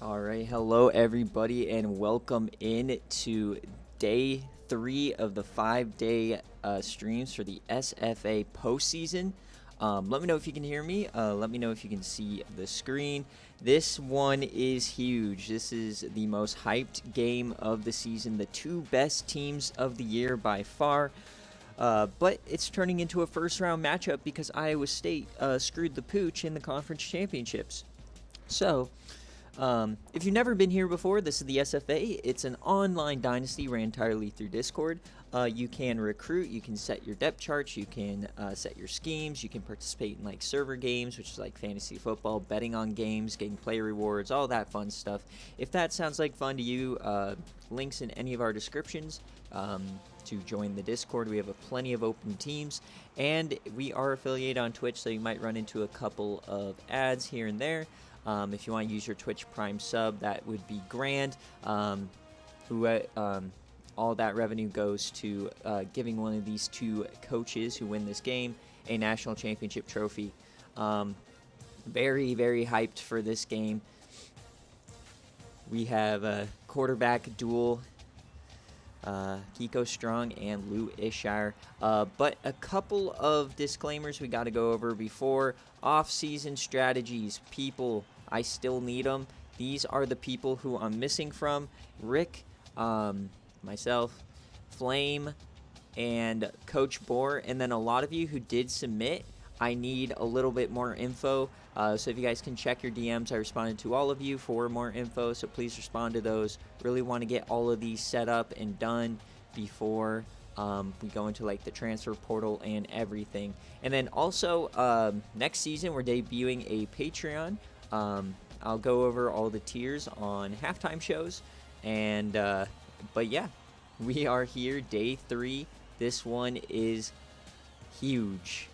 All right, hello everybody, and welcome in to day 3 of the 5-day streams for the SFA postseason. Let me know if you can hear me. Let me know if you can see the screen. This one is huge. This is the most hyped game of the season, the two best teams of the year by far. But it's turning into a first-round matchup because Iowa State screwed the pooch in the conference championships. So, if you've never been here before, this is the SFA. It's an online dynasty ran entirely through Discord. You can recruit, you can set your depth charts, you can set your schemes, you can participate in like server games, which is like fantasy football, betting on games, getting player rewards, all that fun stuff. If that sounds like fun to you, links in any of our descriptions. To join the Discord. We have plenty of open teams, and we are affiliated on Twitch, so you might run into a couple of ads here and there. If you want to use your Twitch Prime sub, that would be grand. All that revenue goes to giving one of these two coaches who win this game a national championship trophy. Very, very hyped for this game. We have a quarterback duel. Kiko Strong and Lou Ishire. But a couple of disclaimers we got to go over before. Off-season strategies. People, I still need them. These are the people who I'm missing from. Rick, myself, Flame, and Coach Bohr. And then a lot of you who did submit, I need a little bit more info. So if you guys can check your DMs, I responded to all of you for more info, so please respond to those. Really want to get all of these set up and done before we go into like the transfer portal and everything. And then also next season we're debuting a Patreon. I'll go over all the tiers on halftime shows. And but yeah, we are here, day 3. This one is huge.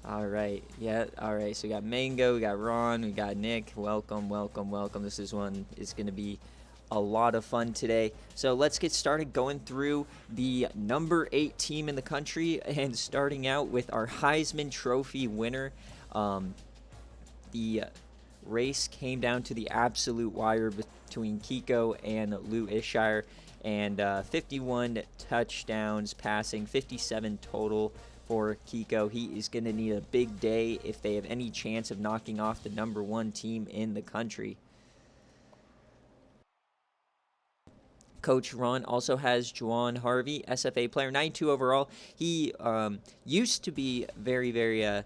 All right, yeah, all right. So we got Mango, we got Ron, we got Nick. Welcome, welcome, welcome. This is going to be a lot of fun today. So let's get started going through the number 8 team in the country, and starting out with our Heisman Trophy winner. The race came down to the absolute wire between Kiko and Lou Ishire, and 51 touchdowns passing, 57 total. For Kiko, he is going to need a big day if they have any chance of knocking off the number 1 team in the country. Coach Ron also has Juwan Harvey, SFA player, 92 overall. He used to be very, very a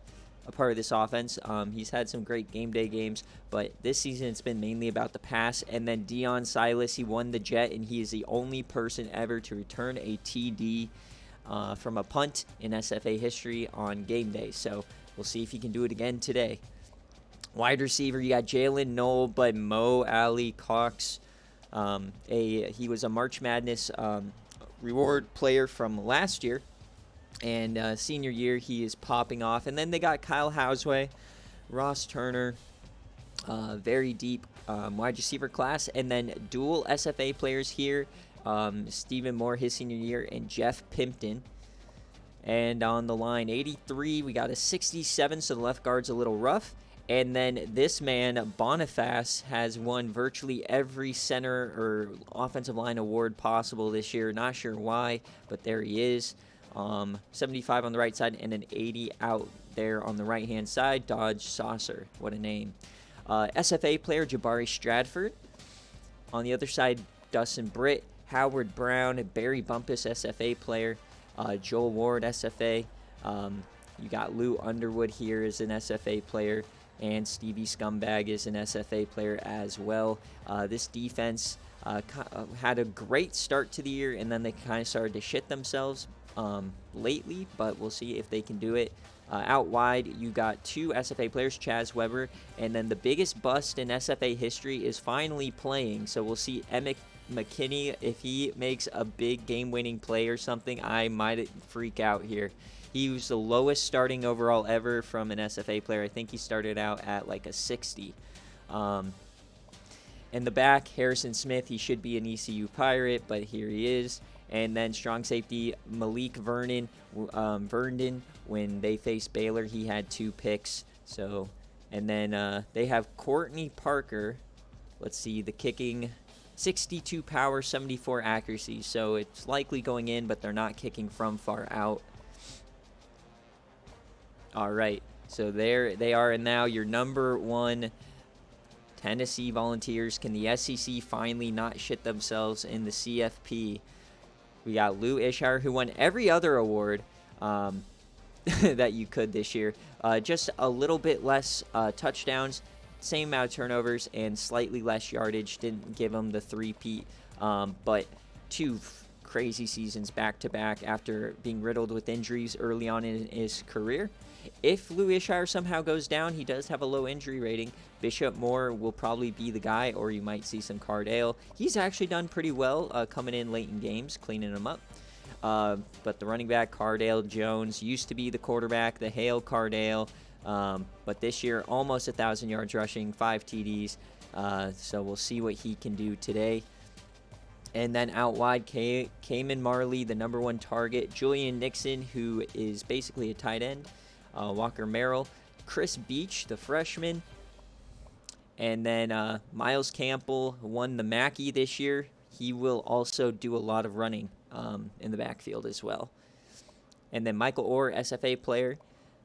part of this offense. He's had some great game day games, but this season it's been mainly about the pass. And then Dion Silas, he won the Jet, and he is the only person ever to return a TD from a punt in SFA history on game day. So we'll see if he can do it again today. Wide receiver, you got Jalen Knoll, but Mo Ali Cox. He was a March Madness reward player from last year. And senior year, he is popping off. And then they got Kyle Houseway, Ross Turner, very deep wide receiver class. And then dual SFA players here. Stephen Moore, his senior year, and Jeff Pimpton. And on the line, 83, we got a 67, so the left guard's a little rough. And then this man, Boniface, has won virtually every center or offensive line award possible this year. Not sure why, but there he is. 75 on the right side and an 80 out there on the right-hand side. Dodge Saucer, what a name. SFA player, Jabari Stradford. On the other side, Dustin Britt, Howard Brown, Barry Bumpus, SFA player, Joel Ward, SFA. You got Lou Underwood here as an SFA player, and Stevie Scumbag is an SFA player as well. This defense had a great start to the year, and then they kind of started to shit themselves lately, but we'll see if they can do it. Out wide, you got 2 SFA players, Chaz Weber, and then the biggest bust in SFA history is finally playing, so we'll see Emmett McKinney. If he makes a big game-winning play or something, I might freak out here. He was the lowest starting overall ever from an SFA player. I think he started out at like a 60. In the back, Harrison Smith, he should be an ECU Pirate, but here he is. And then strong safety, Malik Vernon, when they faced Baylor, he had 2 picks. So And then they have Courtney Parker. Let's see, the kicking, 62 power, 74 accuracy. So it's likely going in, but they're not kicking from far out. All right, so there they are. And now your number one Tennessee Volunteers. Can the SEC finally not shit themselves in the CFP? We got Lou Ishire, who won every other award that you could this year. Just a little bit less touchdowns, same amount of turnovers, and slightly less yardage. Didn't give him the three-peat, but two crazy seasons back-to-back after being riddled with injuries early on in his career. If Lou Ishire somehow goes down, he does have a low injury rating. Bishop Moore will probably be the guy, or you might see some Cardale. He's actually done pretty well coming in late in games, cleaning them up. But the running back, Cardale Jones, used to be the quarterback, the Hale Cardale. But this year, almost 1,000 yards rushing, 5 TDs. So we'll see what he can do today. And then out wide, Cayman Marley, the number one target. Julian Nixon, who is basically a tight end. Walker Merrill. Chris Beach, the freshman. And then Miles Campbell won the Mackey this year. He will also do a lot of running in the backfield as well. And then Michael Orr, SFA player.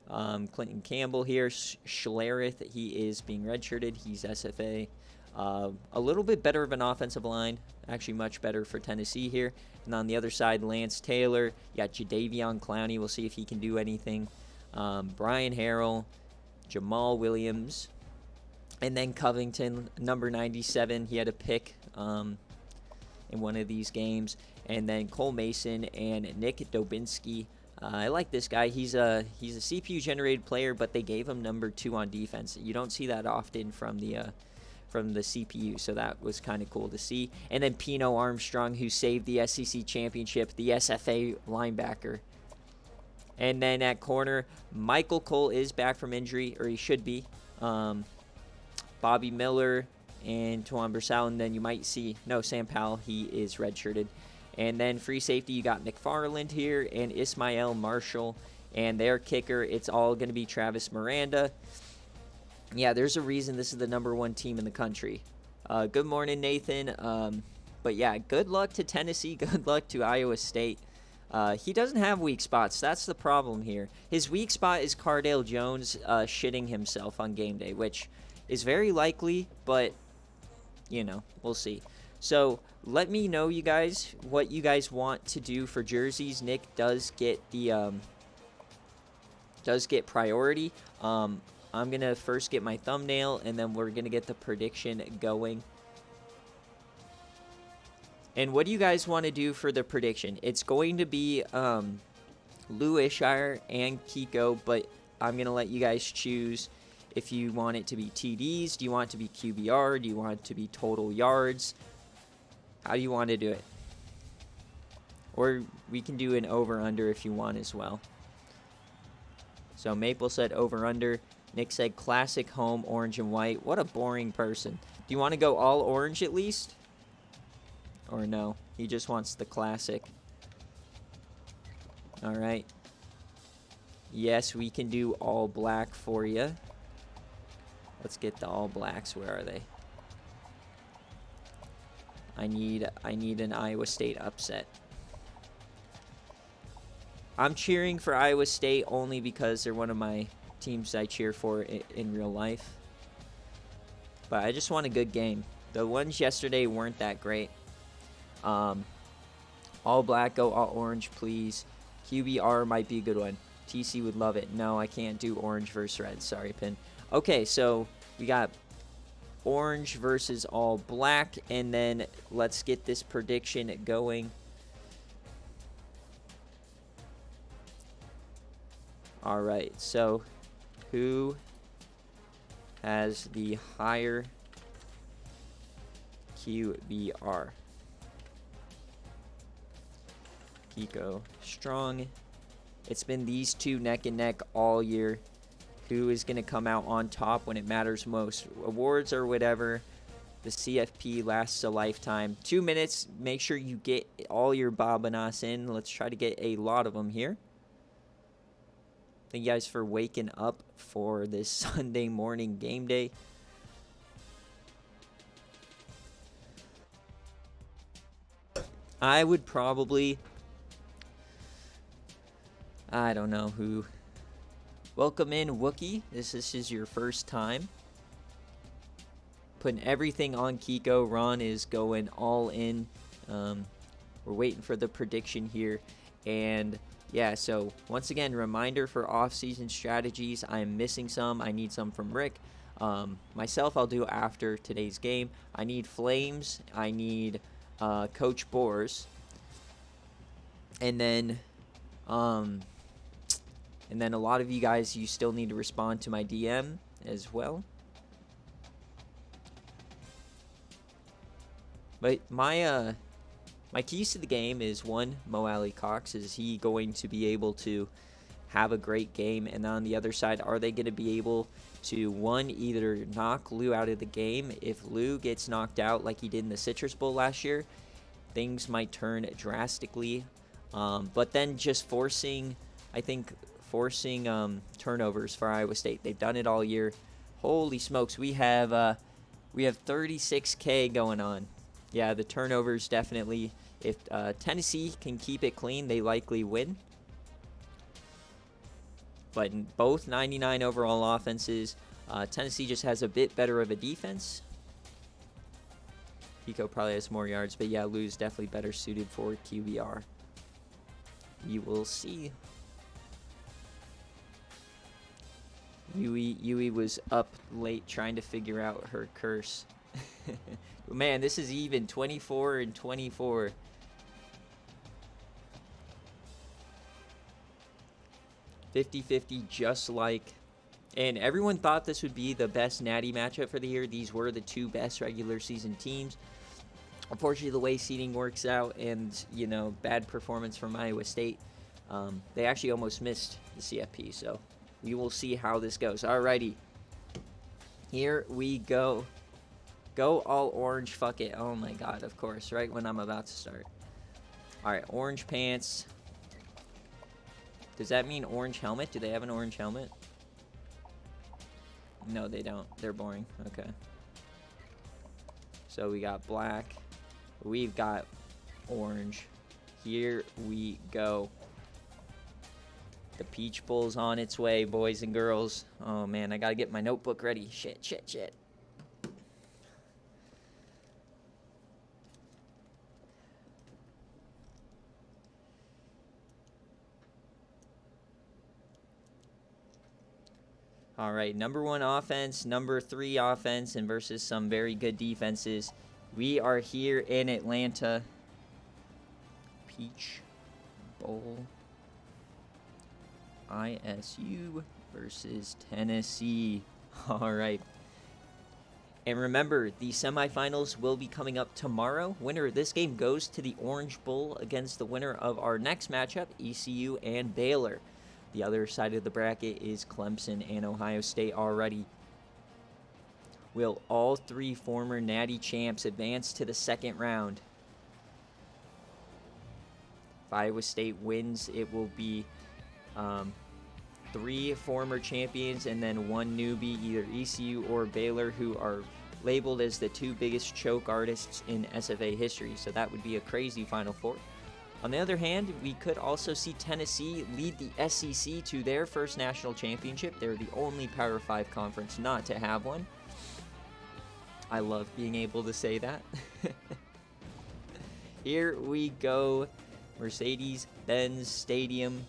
Clinton Campbell here. Schlereth, he is being redshirted. He's SFA. A little bit better of an offensive line. Actually much better for Tennessee here. And on the other side, Lance Taylor. You got Jadavion Clowney. We'll see if he can do anything. Brian Harrell. Jamal Williams. And then Covington, number 97. He had a pick in one of these games. And then Cole Mason and Nick Dobinski. I like this guy. He's a CPU-generated player, but they gave him number 2 on defense. You don't see that often from the CPU, so that was kind of cool to see. And then Pino Armstrong, who saved the SEC championship, the SFA linebacker. And then at corner, Michael Cole is back from injury, or he should be. Bobby Miller and Tuan Bersal, and then you might see, no, Sam Powell, he is redshirted. And then free safety, you got McFarland here and Ismael Marshall. And their kicker, it's all going to be Travis Miranda. Yeah, there's a reason this is the number one team in the country. Good morning, Nathan. But yeah, good luck to Tennessee. Good luck to Iowa State. He doesn't have weak spots. That's the problem here. His weak spot is Cardale Jones shitting himself on game day, which is very likely, but, you know, we'll see. So let me know, you guys, what you guys want to do for jerseys. Nick does get the priority. I'm gonna first get my thumbnail, and then we're gonna get the prediction going. And what do you guys want to do for the prediction? It's going to be Lou Ishire and Kiko, but I'm gonna let you guys choose if you want it to be TDs. Do you want it to be QBR? Do you want it to be total yards? How do you want to do it? Or we can do an over-under if you want as well. So Maple said over-under. Nick said classic home, orange and white. What a boring person. Do you want to go all orange at least? Or no? He just wants the classic. All right. Yes, we can do all black for you. Let's get the all blacks. Where are they? I need an Iowa State upset. I'm cheering for Iowa State only because they're one of my teams I cheer for in real life. But I just want a good game. The ones yesterday weren't that great. All black, go all orange, please. QBR might be a good one. TC would love it. No, I can't do orange versus red. Sorry, Pin. Okay, so we got orange versus all black, and then let's get this prediction going. All right, so who has the higher QBR? Kiko Strong. It's been these two neck and neck all year. Who is going to come out on top when it matters most? Awards or whatever. The CFP lasts a lifetime. 2 minutes. Make sure you get all your Babanas in. Let's try to get a lot of them here. I Thank you guys for waking up for this Sunday morning game day. I would probably, I don't know who. Welcome in, Wookie. This is your first time. Putting everything on Kiko. Ron is going all in. We're waiting for the prediction here. And yeah, so once again, reminder for off-season strategies. I'm missing some. I need some from Rick. Myself, I'll do after today's game. I need Flames. I need Coach Boars. And then a lot of you guys, you still need to respond to my DM as well. But my keys to the game is, one, Mo Alley Cox. Is he going to be able to have a great game? And on the other side, are they going to be able to, one, either knock Lou out of the game? If Lou gets knocked out like he did in the Citrus Bowl last year, things might turn drastically. But then just forcing turnovers for Iowa State. They've done it all year. Holy smokes, we have 36K going on. Yeah, the turnovers definitely. If Tennessee can keep it clean, they likely win. But in both 99 overall offenses, Tennessee just has a bit better of a defense. Pico probably has more yards, but yeah, Lou's definitely better suited for QBR. You will see. Yui was up late trying to figure out her curse. Man, this is even 24 and 24. (50-50) just like, and everyone thought this would be the best Natty matchup for the year. These were the two best regular season teams. Unfortunately, the way seeding works out, and bad performance from Iowa State, they actually almost missed the CFP. So we will see how this goes. Alrighty, here we go. Go all orange, fuck it. Oh my god, of course, right when I'm about to start. Alright, orange pants. Does that mean orange helmet? Do they have an orange helmet? No, they don't. They're boring. Okay. So we got black. We've got orange. Here we go. The Peach Bowl's on its way, boys and girls. Oh man, I gotta get my notebook ready. Shit. All right, number 1 offense, number 3 offense, and versus some very good defenses. We are here in Atlanta. Peach Bowl. ISU versus Tennessee. All right. And remember, the semifinals will be coming up tomorrow. Winner of this game goes to the Orange Bowl against the winner of our next matchup, ECU and Baylor. The other side of the bracket is Clemson and Ohio State already. Will all 3 former Natty champs advance to the second round? If Iowa State wins, it will be 3 former champions and then 1 newbie, either ECU or Baylor, who are labeled as the 2 biggest choke artists in SFA history. So that would be a crazy Final Four. On the other hand, we could also see Tennessee lead the SEC to their first national championship. They're the only Power 5 conference not to have one. I love being able to say that. Here we go. Mercedes-Benz Stadium.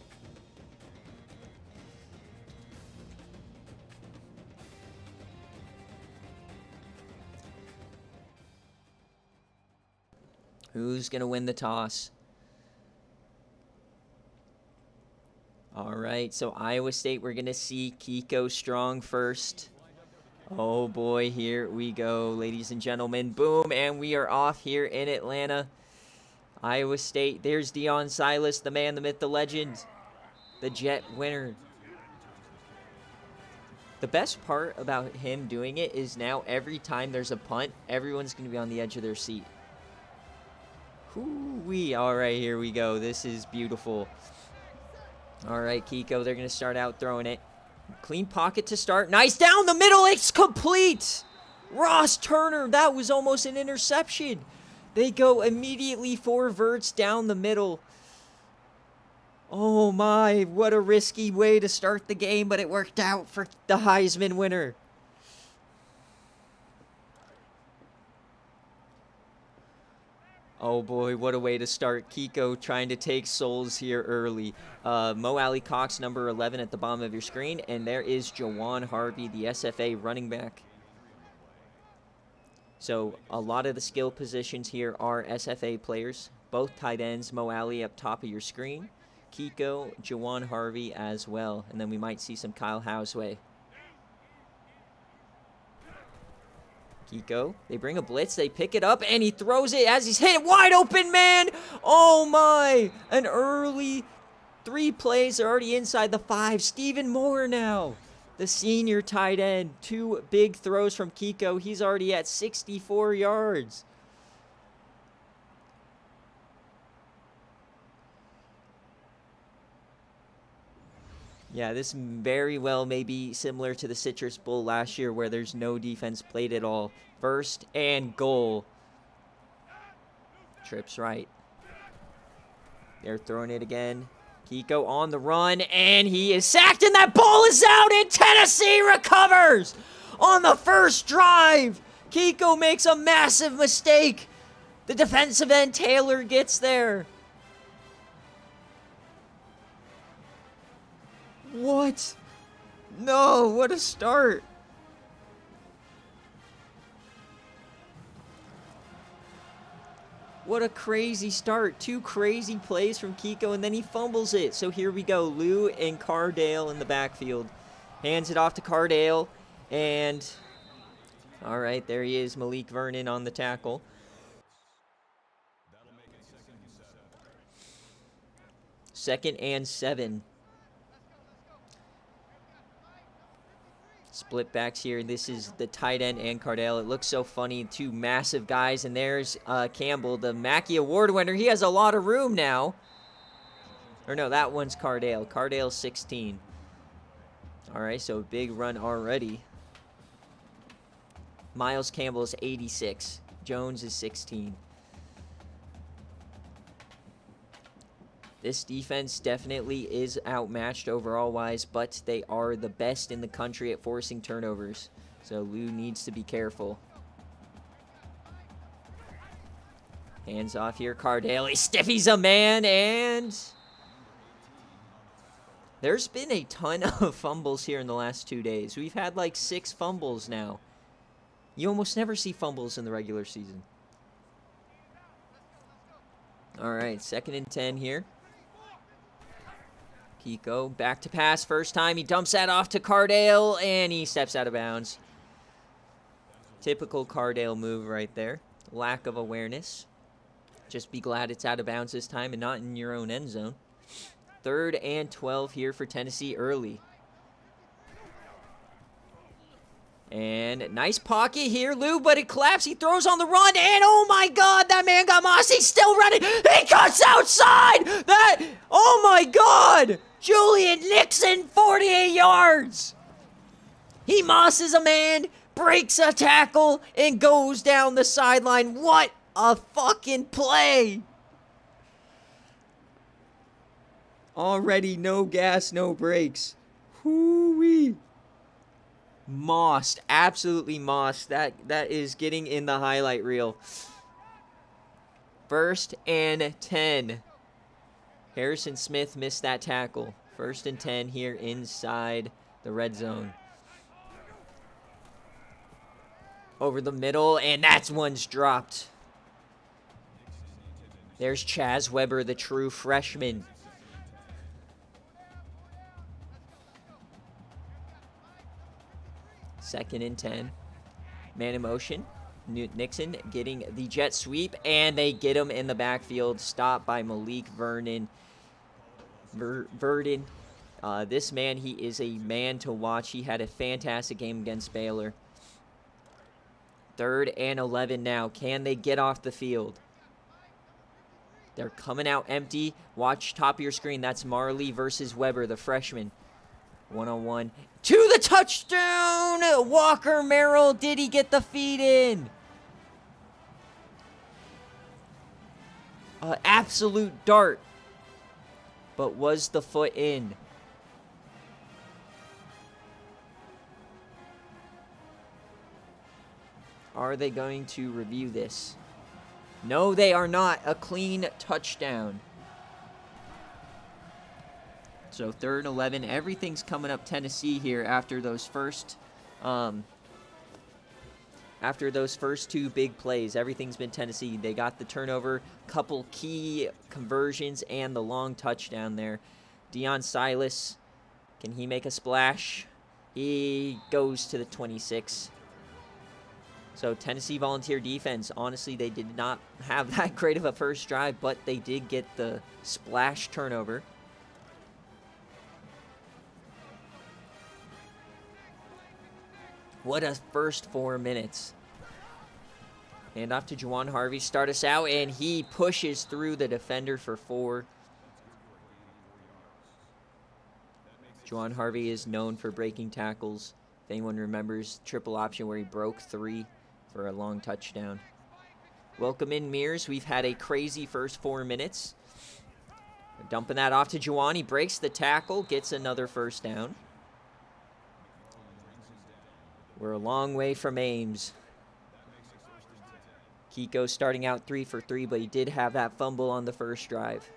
Who's going to win the toss? All right, so Iowa State, we're going to see Kiko Strong first. Oh boy, here we go, ladies and gentlemen. Boom, and we are off here in Atlanta. Iowa State, there's Deion Silas, the man, the myth, the legend, the Jet winner. The best part about him doing it is now every time there's a punt, everyone's going to be on the edge of their seat. Hoo-wee. All right, here we go. This is beautiful. All right, Kiko, they're going to start out throwing it. Clean pocket to start. Nice down the middle. It's complete. Ross Turner, that was almost an interception. They go immediately 4 verts down the middle. Oh my, what a risky way to start the game, but it worked out for the Heisman winner. Oh boy, what a way to start. Kiko trying to take souls here early. Mo Alley Cox, number 11 at the bottom of your screen. And there is Jawan Harvey, the SFA running back. So a lot of the skill positions here are SFA players. Both tight ends, Mo Alley up top of your screen. Kiko, Jawan Harvey as well. And then we might see some Kyle Houseway. Kiko, they bring a blitz, they pick it up, and he throws it as he's hit. Wide open, man! Oh my! An early 3 plays are already inside the 5. Stephen Moore now, the senior tight end. 2 big throws from Kiko. He's already at 64 yards. Yeah, this very well may be similar to the Citrus Bowl last year where there's no defense played at all. 1st and goal. Trips right. They're throwing it again. Kiko on the run, and he is sacked, and that ball is out, and Tennessee recovers on the first drive. Kiko makes a massive mistake. The defensive end, Taylor, gets there. What? No, what a start. What a crazy start. 2 crazy plays from Kiko, and then he fumbles it. So here we go. Lou and Cardale in the backfield. Hands it off to Cardale, and all right, there he is, Malik Vernon on the tackle. Second and 7. Split backs here. This is the tight end and Cardale. It looks so funny. 2 massive guys. And there's Campbell, the Mackey Award winner. He has a lot of room now. Or no, that one's Cardale. Cardale's 16. All right, so big run already. Miles Campbell is 86. Jones is 16. This defense definitely is outmatched overall-wise, but they are the best in the country at forcing turnovers. So Lou needs to be careful. Hands off here, Cardale. He stiffies a man, and there's been a ton of fumbles here in the last 2 days. We've had like 6 fumbles now. You almost never see fumbles in the regular season. All right, 2nd and 10 here. Kiko back to pass. First time he dumps that off to Cardale, and he steps out of bounds. Typical Cardale move right there. Lack of awareness. Just be glad it's out of bounds this time and not in your own end zone. 3rd and 12 here for Tennessee early. And nice pocket here, Lou, but it collapsed. He throws on the run, and oh my God, that man got mossed. He's still running. He cuts outside. Oh my God. Julian Nixon, 48 yards. He mosses a man, breaks a tackle, and goes down the sideline. What a fucking play. Already no gas, no brakes. Hoo-wee. Mossed, absolutely mossed. That is getting in the highlight reel. 1st and 10. Harrison Smith missed that tackle. 1st and 10 here inside the red zone. Over the middle, and that's one's dropped. There's Chaz Weber, the true freshman. Second and 10. Man in motion. Nixon getting the jet sweep, and they get him in the backfield. Stopped by Malik Vernon. Verdon. This man, he is a man to watch. He had a fantastic game against Baylor. 3rd and 11 now. Can they get off the field? They're coming out empty. Watch top of your screen. That's Marley versus Weber, the freshman. One-on-one. To the touchdown! Walker Merrill, did he get the feed in? Absolute dart. But was the foot in? Are they going to review this? No, they are not. A clean touchdown. So 3rd and 11. Everything's coming up Tennessee here after those first two big plays. Everything's been Tennessee. They got the turnover, couple key conversions, and the long touchdown there. Deion Silas, can he make a splash? He goes to the 26. So Tennessee Volunteer defense, honestly, they did not have that great of a first drive, but they did get the splash turnover. What a first 4 minutes. Hand off to Juwan Harvey, start us out, and he pushes through the defender for 4. Juwan Harvey is known for breaking tackles. If anyone remembers triple option where he broke 3 for a long touchdown. Welcome in, Mears. We've had a crazy first 4 minutes. Dumping that off to Juwan. He breaks the tackle, gets another first down. We're a long way from Ames. Kiko starting out 3 for 3, but he did have that fumble on the first drive.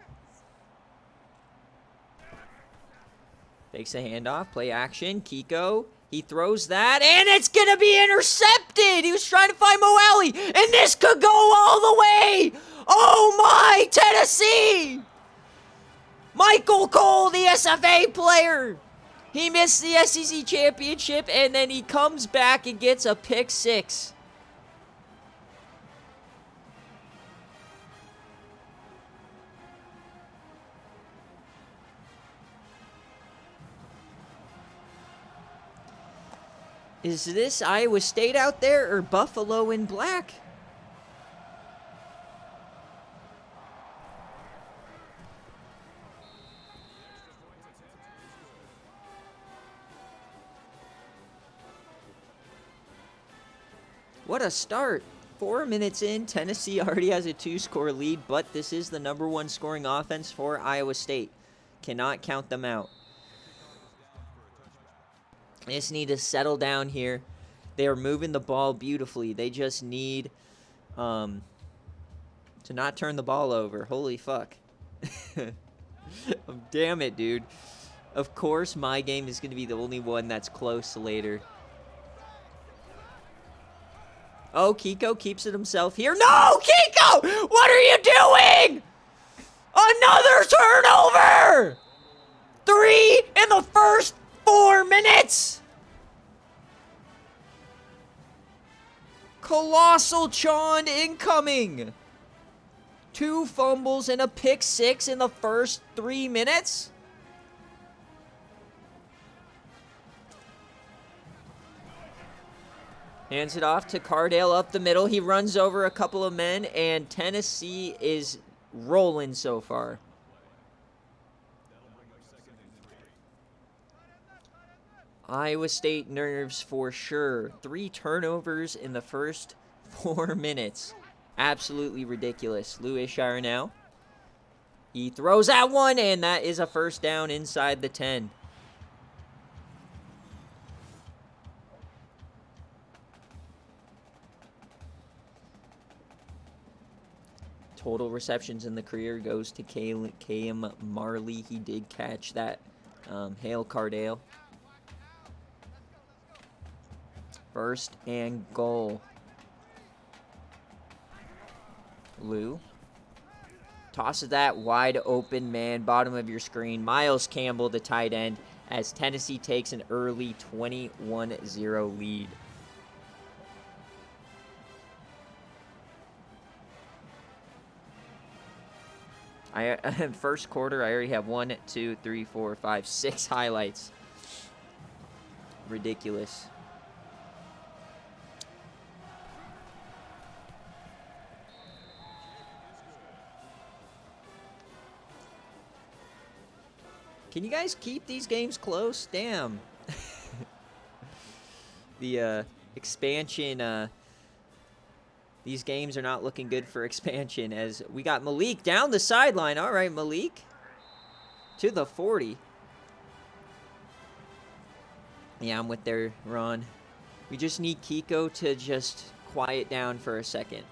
Takes a handoff, play action. Kiko, he throws that, and it's going to be intercepted. He was trying to find Mo Alley, and this could go all the way. Oh, my, Tennessee. Michael Cole, the SFA player. He missed the SEC championship, and then he comes back and gets a pick 6. Is this Iowa State out there or Buffalo in black? What a start. 4 minutes in, Tennessee already has a 2-score lead, but this is the #1 scoring offense for Iowa State. Cannot count them out. They just need to settle down here. They are moving the ball beautifully. They just need to not turn the ball over. Holy fuck. Damn it, dude. Of course, my game is going to be the only one that's close later. Oh, Kiko keeps it himself here. No, Kiko! What are you doing? Another turnover! 3 in the first 4 minutes! Colossal Chond incoming! 2 fumbles and a pick 6 in the first 3 minutes? Hands it off to Cardale up the middle. He runs over a couple of men, and Tennessee is rolling so far. Iowa State nerves for sure. 3 turnovers in the first 4 minutes. Absolutely ridiculous. Lou Ishire now. He throws that one, and that is a first down inside the 10. Total receptions in the career goes to K.M. Marley. He did catch that Hale Cardale. First and goal. Lou tosses that wide open man, bottom of your screen. Miles Campbell, the tight end, as Tennessee takes an early 21-0 lead. First quarter, I already have 1, 2, 3, 4, 5, 6 highlights. Ridiculous. Can you guys keep these games close? Damn. The expansion, these games are not looking good for expansion as we got Malik down the sideline. All right, Malik to the 40. Yeah, I'm with there, Ron. We just need Kiko to just quiet down for a second.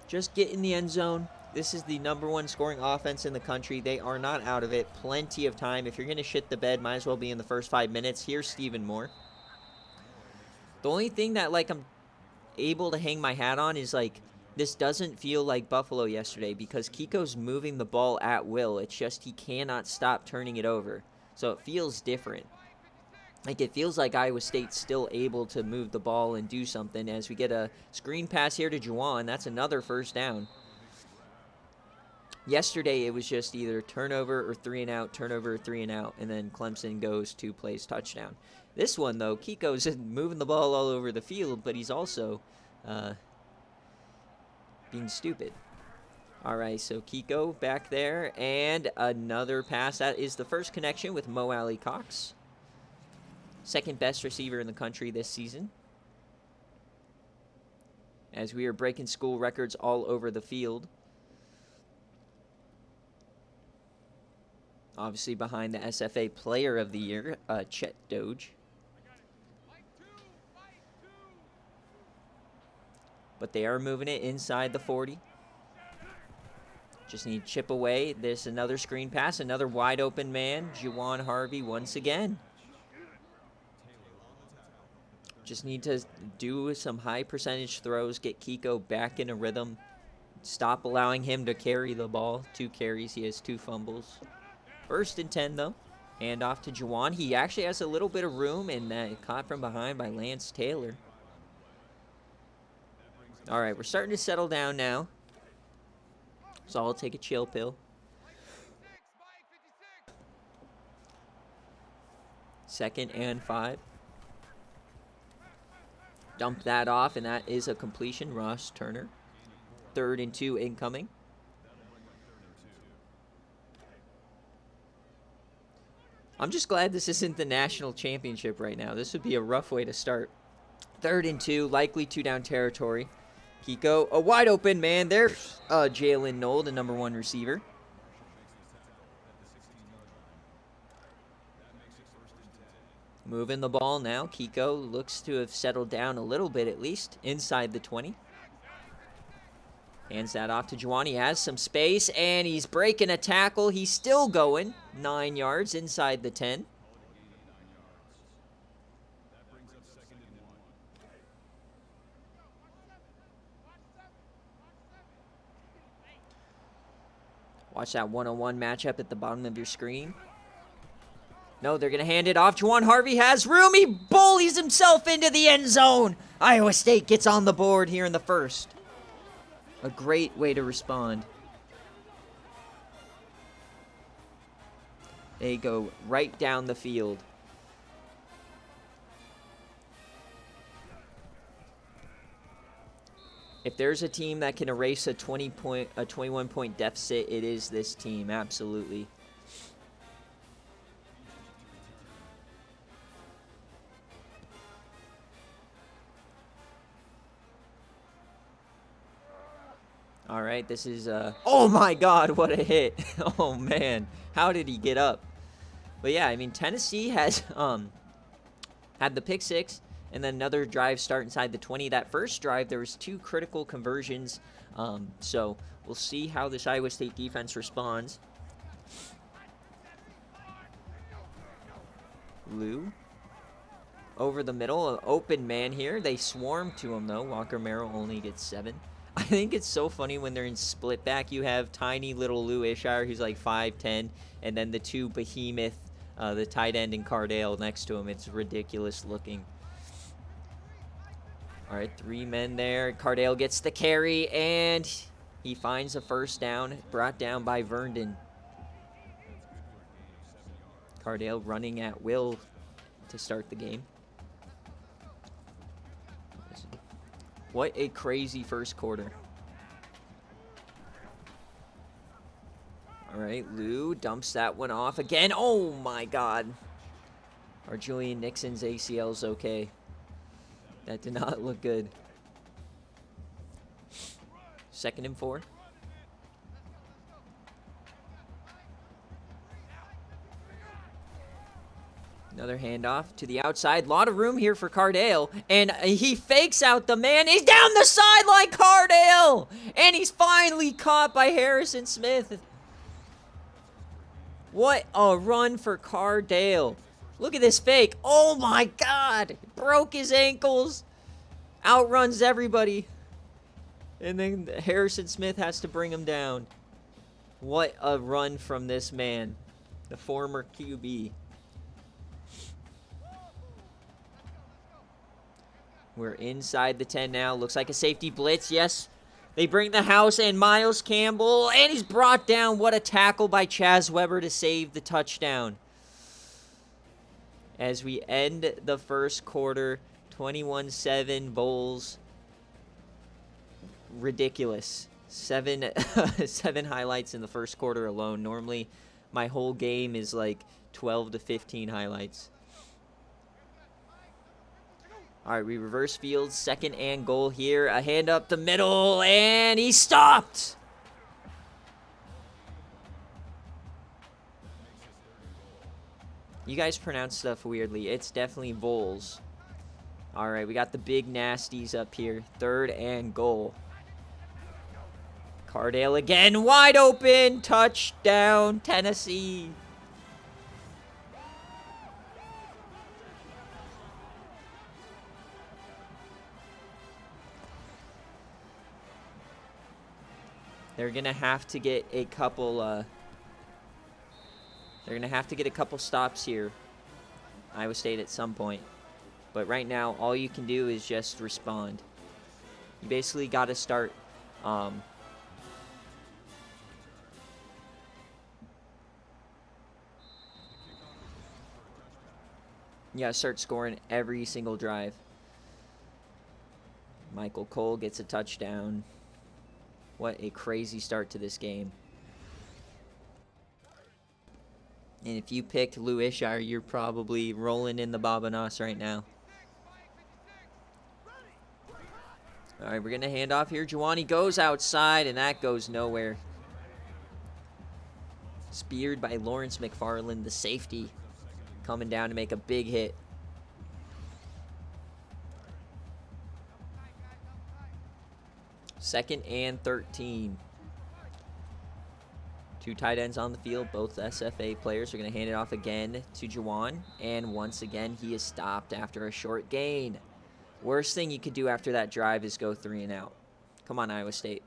Just get in the end zone. This is the #1 scoring offense in the country. They are not out of it. Plenty of time. If you're going to shit the bed, might as well be in the first 5 minutes. Here's Stephen Moore. The only thing that, like, I'm able to hang my hat on is, like, this doesn't feel like Buffalo yesterday because Kiko's moving the ball at will. It's just he cannot stop turning it over. So it feels different. Like, it feels like Iowa State's still able to move the ball and do something as we get a screen pass here to Juwan. That's another first down. Yesterday, it was just either turnover or 3 and out, turnover or 3 and out, and then Clemson goes 2 plays touchdown. This one, though, Kiko's moving the ball all over the field, but he's also being stupid. All right, so Kiko back there, and another pass. That is the first connection with Mo Alley Cox. Second best receiver in the country this season. As we are breaking school records all over the field. Obviously behind the SFA Player of the Year, Chet Doge. But they are moving it inside the 40. Just need to chip away. There's another screen pass, another wide open man. Juwan Harvey once again. Just need to do some high percentage throws, get Kiko back in a rhythm. Stop allowing him to carry the ball. 2 carries, he has 2 fumbles. First and 10, though. Hand off to Juwan. He actually has a little bit of room, and caught from behind by Lance Taylor. All right, we're starting to settle down now. So I'll take a chill pill. Second and 5. Dump that off, and that is a completion. Ross Turner. 3rd and 2 incoming. I'm just glad this isn't the national championship right now. This would be a rough way to start. 3rd and 2, likely 2-down territory. Kiko, a wide open man. There's Jalen Knoll, the #1 receiver. Moving the ball now. Kiko looks to have settled down a little bit at least, inside the 20. Hands that off to Juwan. He has some space, and he's breaking a tackle. He's still going. 9 yards inside the 10. Watch that one-on-one matchup at the bottom of your screen. No, they're going to hand it off. Juwan Harvey has room. He bullies himself into the end zone. Iowa State gets on the board here in the first. A great way to respond. They go right down the field. If there's a team that can erase a 21-point deficit, it is this team, absolutely. All right, this is oh my God, what a hit. Oh man, how did he get up? But yeah, I mean, Tennessee has had the pick 6 and then another drive start inside the 20. That first drive, there was 2 critical conversions. So we'll see how this Iowa State defense responds. Lou over the middle, an open man here. They swarm to him though. Walker Merrill only gets 7. I think it's so funny when they're in split back. You have tiny little Lou Ishire, who's like 5'10", and then the 2 behemoth, the tight end and Cardale next to him. It's ridiculous looking. All right, 3 men there. Cardale gets the carry, and he finds a first down, brought down by Verndon. Cardale running at will to start the game. What a crazy first quarter. All right, Lou dumps that one off again. Oh, my God. Our Julian Nixon's ACL's okay. That did not look good. 2nd and 4. Another handoff to the outside. A lot of room here for Cardale. And he fakes out the man. He's down the sideline, Cardale! And he's finally caught by Harrison Smith. What a run for Cardale. Look at this fake. Oh, my God. Broke his ankles. Outruns everybody. And then Harrison Smith has to bring him down. What a run from this man. The former QB. We're inside the 10 now. Looks like a safety blitz. Yes. They bring the house and Miles Campbell. And he's brought down. What a tackle by Chaz Weber to save the touchdown. As we end the first quarter, 21-7 Bulls. Ridiculous. 7 highlights in the first quarter alone. Normally, my whole game is like 12 to 15 highlights. All right, we reverse field, 2nd and goal here. A hand up the middle, and he stopped. You guys pronounce stuff weirdly. It's definitely Bulls. All right, we got the big nasties up here. 3rd and goal. Cardale again, wide open. Touchdown, Tennessee. They're gonna have to get a couple. They're gonna have to get a couple stops here, Iowa State, at some point. But right now, all you can do is just respond. You basically got to start. You got to start scoring every single drive. Michael Cole gets a touchdown. What a crazy start to this game. And if you picked Lou Ishire, you're probably rolling in the Babanos right now. All right, we're going to hand off here. Juwani goes outside, and that goes nowhere. Speared by Lawrence McFarland, the safety, coming down to make a big hit. Second and 13. 2 tight ends on the field. Both SFA players are going to hand it off again to Juwan. And once again, he is stopped after a short gain. Worst thing you could do after that drive is go 3 and out. Come on, Iowa State.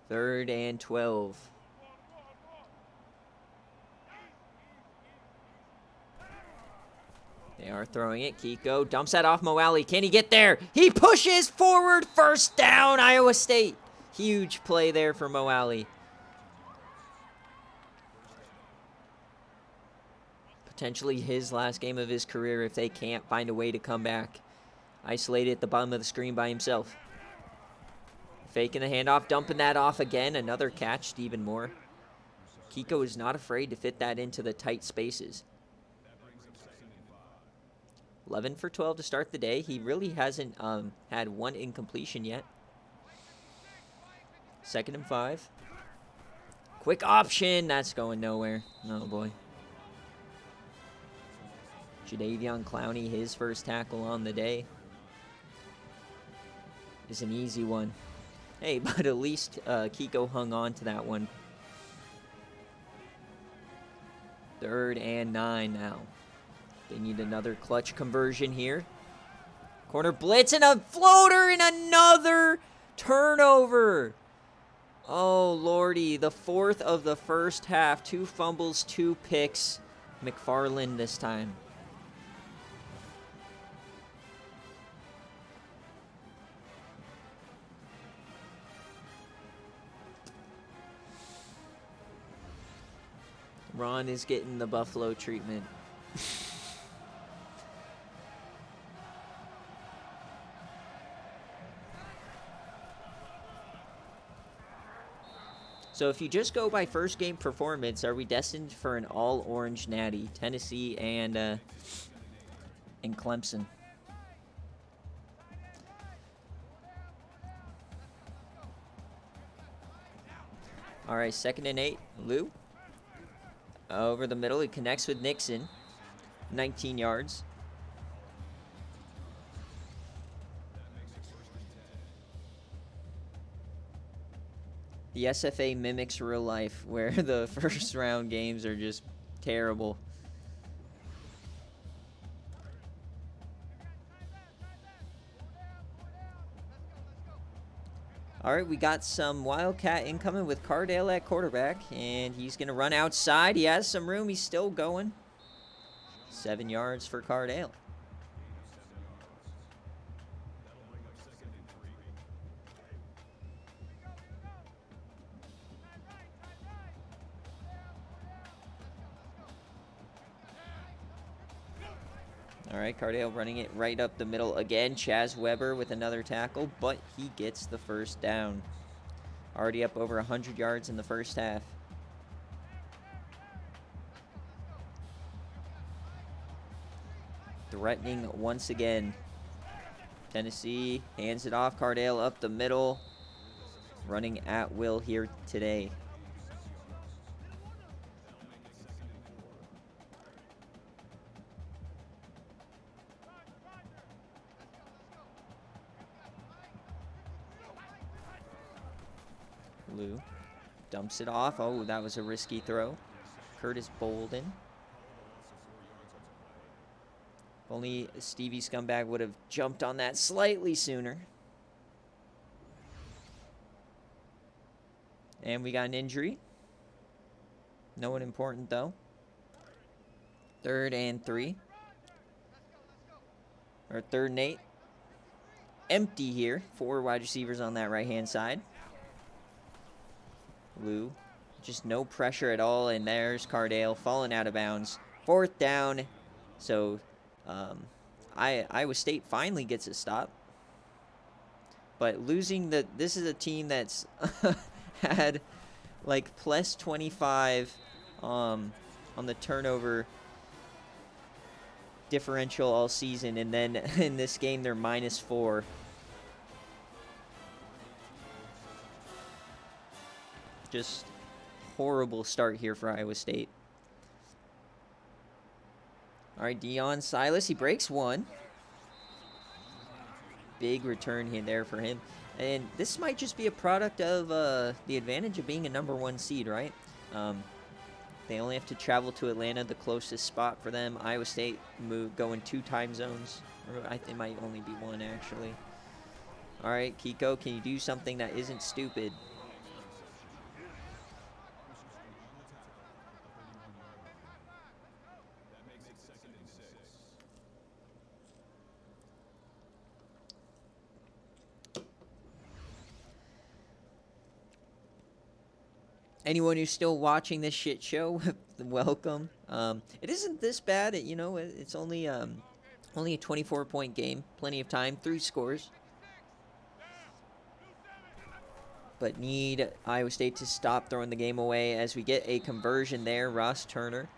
3rd and 12. They are throwing it. Kiko dumps that off Moali. Can he get there? He pushes forward. 1st down, Iowa State. Huge play there for Moali. Potentially his last game of his career if they can't find a way to come back. Isolated at the bottom of the screen by himself. Faking the handoff, dumping that off again. Another catch, Stephen Moore. Kiko is not afraid to fit that into the tight spaces. 11 for 12 to start the day. He really hasn't had one incompletion yet. 2nd and 5. Quick option. That's going nowhere. Oh, boy. Jadeveon Clowney, his first tackle on the day, is an easy one. Hey, but at least Kiko hung on to that one. 3rd and 9 now. They need another clutch conversion here. Corner blitz and a floater and another turnover. Oh, Lordy. The 4th of the first half. 2 fumbles, 2 picks. McFarland this time. Ron is getting the Buffalo treatment. So if you just go by first game performance, are we destined for an all-orange natty? Tennessee and Clemson. All right, 2nd and 8. Lou. Over the middle, he connects with Nixon. 19 yards. The SFA mimics real life, where the first round games are just terrible. All right, we got some Wildcat incoming with Cardale at quarterback, and he's going to run outside. He has some room. He's still going. 7 yards for Cardale. All right, Cardale running it right up the middle again. Chaz Weber with another tackle, but he gets the first down. Already up over 100 yards in the first half. Threatening once again. Tennessee hands it off. Cardale up the middle. Running at will here today. Lou dumps it off. Oh, that was a risky throw. Curtis Bolden. If only Stevie Scumbag would have jumped on that slightly sooner. And we got an injury. No one important, though. 3rd and 3. Or 3rd and 8. Empty here. 4 wide receivers on that right-hand side. Lou, just no pressure at all, and there's Cardale falling out of bounds. 4th down, so Iowa State finally gets a stop. But losing this is a team that's had like plus 25 on the turnover differential all season, and then in this game they're minus 4. Just horrible start here for Iowa State. All right, Deion Silas, he breaks one. Big return here there for him. And this might just be a product of the advantage of being a #1 seed, right? They only have to travel to Atlanta, the closest spot for them. Iowa State going 2 time zones. Or I think it might only be 1, actually. All right, Kiko, can you do something that isn't stupid? Anyone who's still watching this shit show, welcome. It isn't this bad. It's only a 24-point game. Plenty of time. 3 scores. But need Iowa State to stop throwing the game away as we get a conversion there. Ross Turner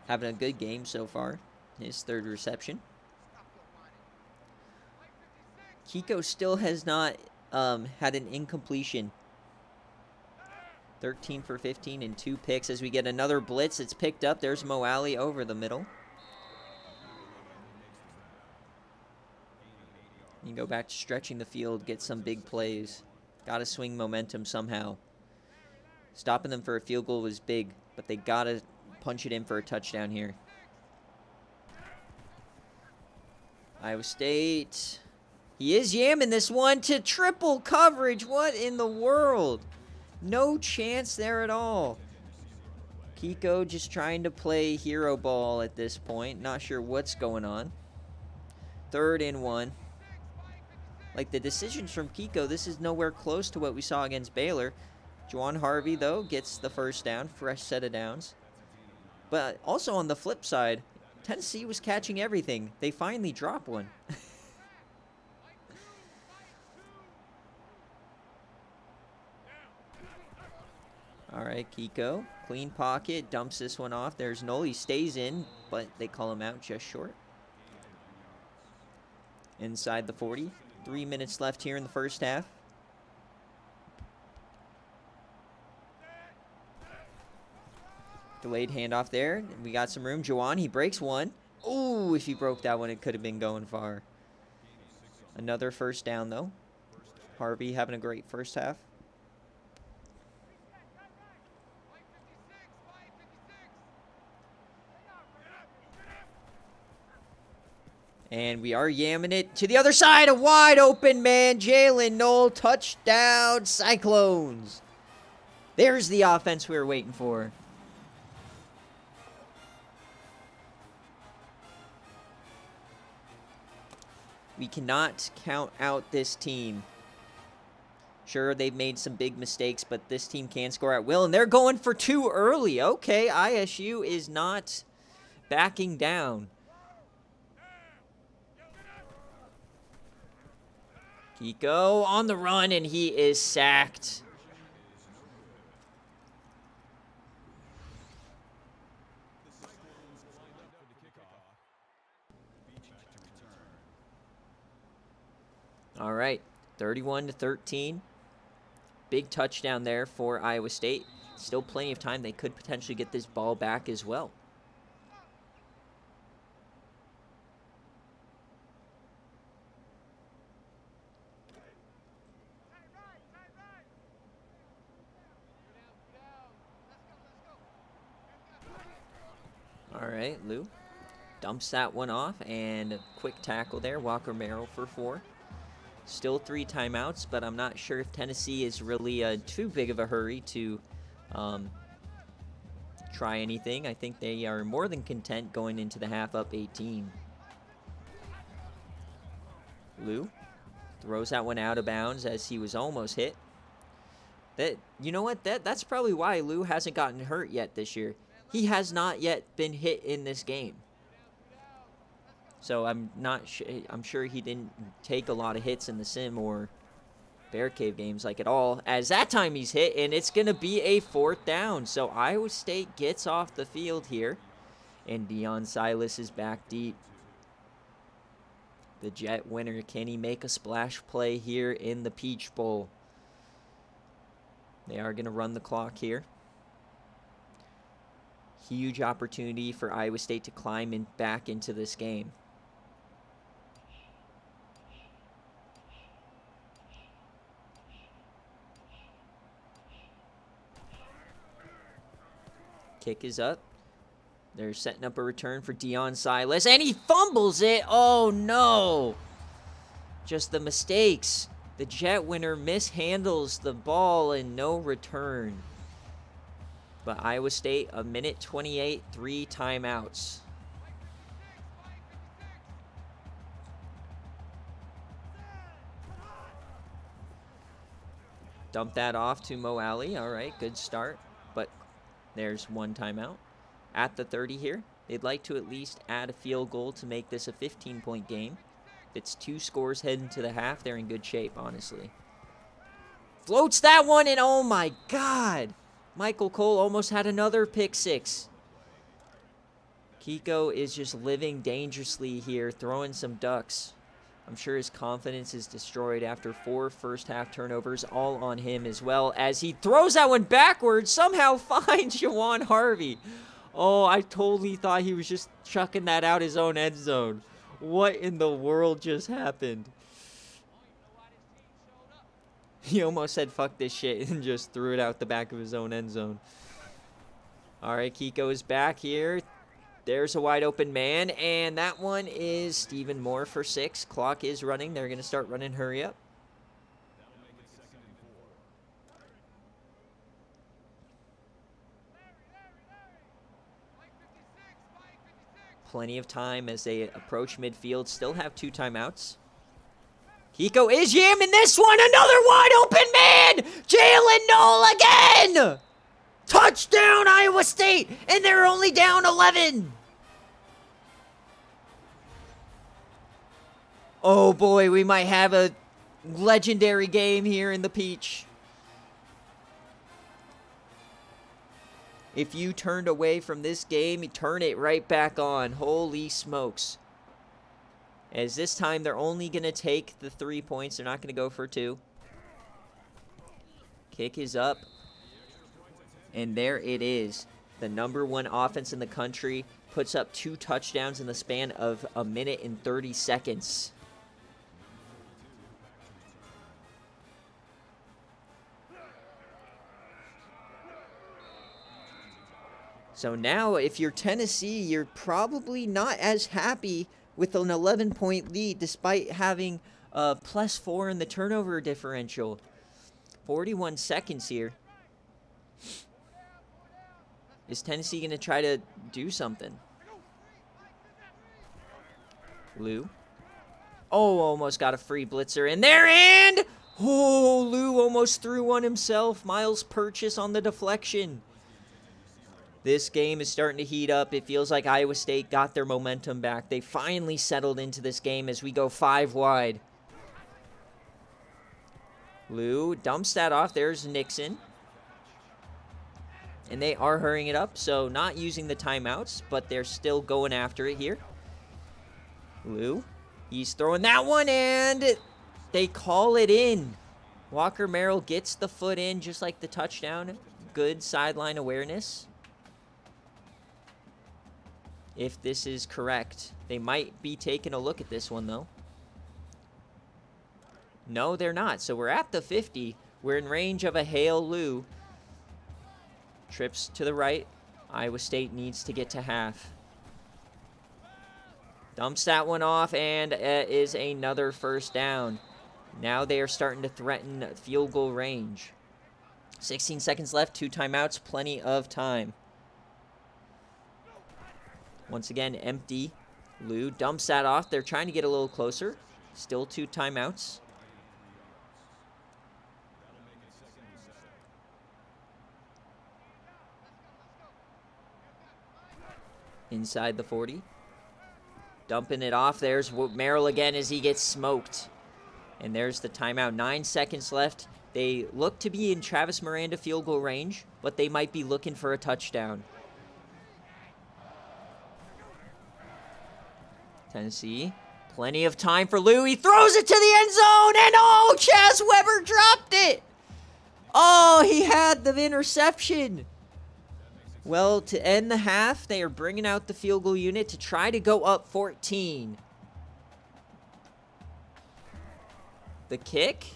having a good game so far. His 3rd reception. Kiko still has not had an incompletion. 13 for 15 and 2 picks as we get another blitz. It's picked up. There's Mo Alley over the middle. You can go back to stretching the field, get some big plays. Got to swing momentum somehow. Stopping them for a field goal was big, but they got to punch it in for a touchdown here. Iowa State. He is yamming this one to triple coverage. What in the world? No chance there at all. Kiko just trying to play hero ball at this point. Not sure what's going on. 3rd and 1. Like, the decisions from Kiko, this is nowhere close to what we saw against Baylor. Juwan Harvey, though, gets the first down. Fresh set of downs. But also on the flip side, Tennessee was catching everything. They finally drop one. All right, Kiko. Clean pocket. Dumps this one off. There's Noel. He stays in, but they call him out just short. Inside the 40. 3 minutes left here in the first half. Delayed handoff there. We got some room. Juwan, he breaks one. Ooh, if he broke that one, it could have been going far. Another first down, though. Harvey having a great first half. And we are yamming it to the other side. A wide open man. Jalen Noel. Touchdown, Cyclones. There's the offense we were waiting for. We cannot count out this team. Sure, they've made some big mistakes, but this team can score at will, and they're going for two early. Okay, ISU is not backing down. Kiko on the run, and he is sacked. All right, 31-13. Big touchdown there for Iowa State. Still plenty of time. They could potentially get this ball back as well. All right, Lou dumps that one off, and a quick tackle there. Walker Merrill for 4. Still 3 timeouts, but I'm not sure if Tennessee is really too big of a hurry to try anything. I think they are more than content going into the half up 18. Lou throws that one out of bounds as he was almost hit. You know what? That's probably why Lou hasn't gotten hurt yet this year. He has not yet been hit in this game. So I'm sure he didn't take a lot of hits in the sim or BearCave games like at all. As that time he's hit, and it's going to be a 4th down. So Iowa State gets off the field here, and Deion Silas is back deep. The Jet winner, can he make a splash play here in the Peach Bowl? They are going to run the clock here. Huge opportunity for Iowa State to climb back into this game. Kick is up. They're setting up a return for Deion Silas, and he fumbles it. Oh, no. Just the mistakes. The Jet winner mishandles the ball and no return. But Iowa State, a minute 28, 3 timeouts. Dump that off to Mo Alley. All right, good start. But there's 1 timeout. At the 30 here, they'd like to at least add a field goal to make this a 15-point game. If it's 2 scores heading to the half, they're in good shape, honestly. Floats that one, and oh my God. Michael Cole almost had another pick 6. Kiko is just living dangerously here, throwing some ducks. I'm sure his confidence is destroyed after 4 first-half turnovers, all on him as well, as he throws that one backwards, somehow finds Juwan Harvey. Oh, I totally thought he was just chucking that out his own end zone. What in the world just happened? He almost said, fuck this shit, and just threw it out the back of his own end zone. All right, Kiko is back here. There's a wide open man, and that one is Stephen Moore for 6. Clock is running. They're going to start running hurry up. Plenty of time as they approach midfield. Still have 2 timeouts. Kiko is yamming this one. Another wide open man. Jalen Noel again. Touchdown, Iowa State. And they're only down 11. Oh, boy. We might have a legendary game here in the Peach. If you turned away from this game, you turn it right back on. Holy smokes. As this time, they're only going to take the 3 points. They're not going to go for 2. Kick is up. And there it is. The #1 offense in the country puts up 2 touchdowns in the span of 1 minute and 30 seconds. So now, if you're Tennessee, you're probably not as happy with an 11-point lead despite having +4 in the turnover differential. 41 seconds here. Is Tennessee going to try to do something? Lou. Oh, almost got a free blitzer in there, and oh, Lou almost threw one himself. Miles Purchase on the deflection. This game is starting to heat up. It feels like Iowa State got their momentum back. They finally settled into this game as we go 5 wide. Lou dumps that off. There's Nixon. And they are hurrying it up, so not using the timeouts, but they're still going after it here. Lou, he's throwing that one, and they call it in. Walker Merrill gets the foot in, just like the touchdown. Good sideline awareness. If this is correct, they might be taking a look at this one, though. No, they're not. So we're at the 50. We're in range of a Hail Lou. Trips to the right. Iowa State needs to get to half. Dumps that one off, and it is another first down. Now they are starting to threaten field goal range. 16 seconds left, 2 timeouts, plenty of time. Once again, empty. Lou dumps that off. They're trying to get a little closer. Still 2 timeouts. Inside the 40. Dumping it off. There's Merrill again as he gets smoked. And there's the timeout. 9 seconds left. They look to be in Travis Miranda field goal range, but they might be looking for a touchdown. Tennessee, plenty of time for Lou. He throws it to the end zone, and oh, Chaz Weber dropped it. Oh, he had the interception. Well, to end the half, they are bringing out the field goal unit to try to go up 14. The kick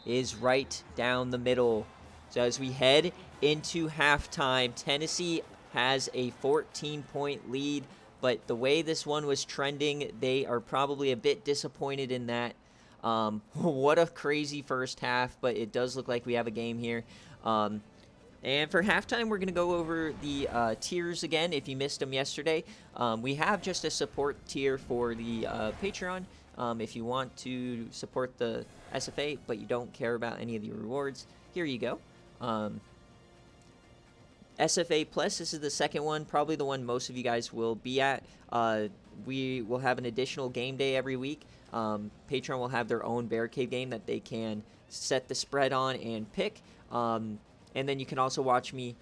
is right down the middle. So as we head into halftime, Tennessee has a 14-point lead. But the way this one was trending, they are probably a bit disappointed in that. What a crazy first half, but it does look like we have a game here. And for halftime, we're going to go over the tiers again. If you missed them yesterday, we have just a support tier for the Patreon. If you want to support the SFA, but you don't care about any of the rewards, here you go. SFA Plus, this is the second one, probably the one most of you guys will be at. We will have an additional game day every week. Patreon will have their own BearCave game that they can set the spread on and pick. And then you can also watch me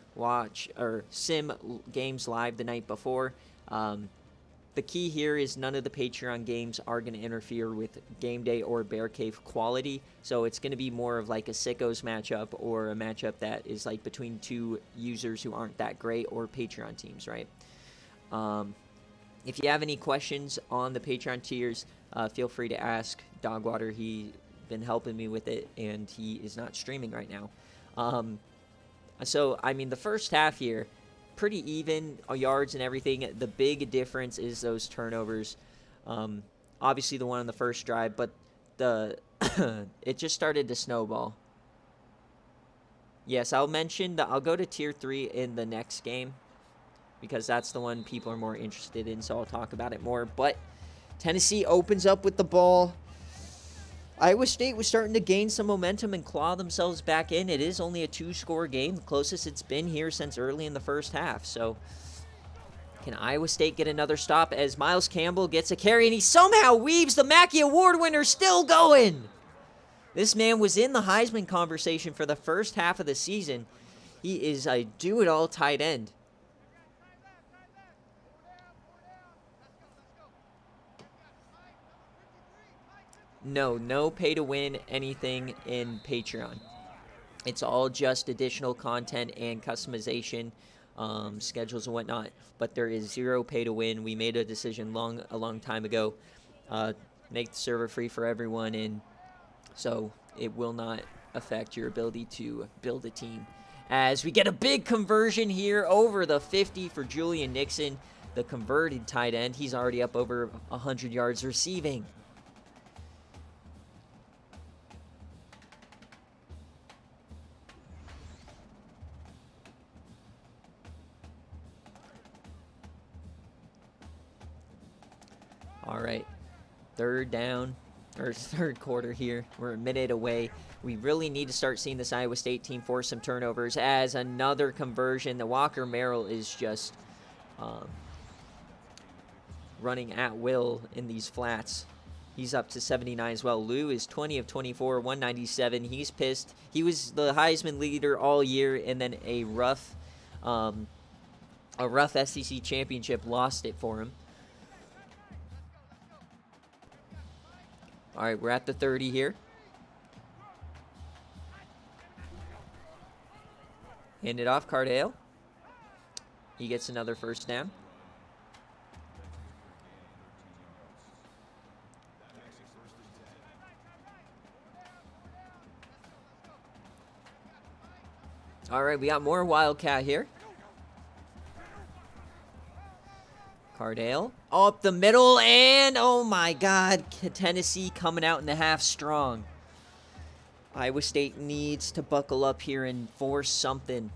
sim games live the night before. The key here is none of the Patreon games are going to interfere with game day or BearCave quality. So it's going to be more of like a sickos matchup or a matchup that is like between 2 users who aren't that great or Patreon teams, right? If you have any questions on the Patreon tiers, feel free to ask Dogwater. He's been helping me with it, and he is not streaming right now. So, I mean, the first half here, pretty even yards and everything. The big difference is those turnovers. Obviously, the one on the first drive, but it just started to snowball. Yes, I'll mention that I'll go to Tier 3 in the next game because that's the one people are more interested in, so I'll talk about it more. But Tennessee opens up with the ball. Iowa State was starting to gain some momentum and claw themselves back in. It is only a 2-score game, the closest it's been here since early in the first half. So can Iowa State get another stop as Miles Campbell gets a carry, and he somehow weaves the Mackey Award winner still going. This man was in the Heisman conversation for the first half of the season. He is a do-it-all tight end. No pay-to-win anything in Patreon. It's all just additional content and customization, schedules and whatnot. But there is zero pay-to-win. We made a decision a long time ago. Make the server free for everyone, and so it will not affect your ability to build a team. As we get a big conversion here over the 50 for Julian Nixon, the converted tight end. He's already up over 100 yards receiving. All right, third quarter here. We're a minute away. We really need to start seeing this Iowa State team force some turnovers as another conversion. The Walker Merrill is just running at will in these flats. He's up to 79 as well. Lou is 20 of 24, 197. He's pissed. He was the Heisman leader all year, and then a rough SEC championship lost it for him. All right, we're at the 30 here. Hand it off, Cardale. He gets another first down. All right, we got more Wildcat here. Cardale up the middle, and oh my God, Tennessee coming out in the half strong. Iowa State needs to buckle up here and force something.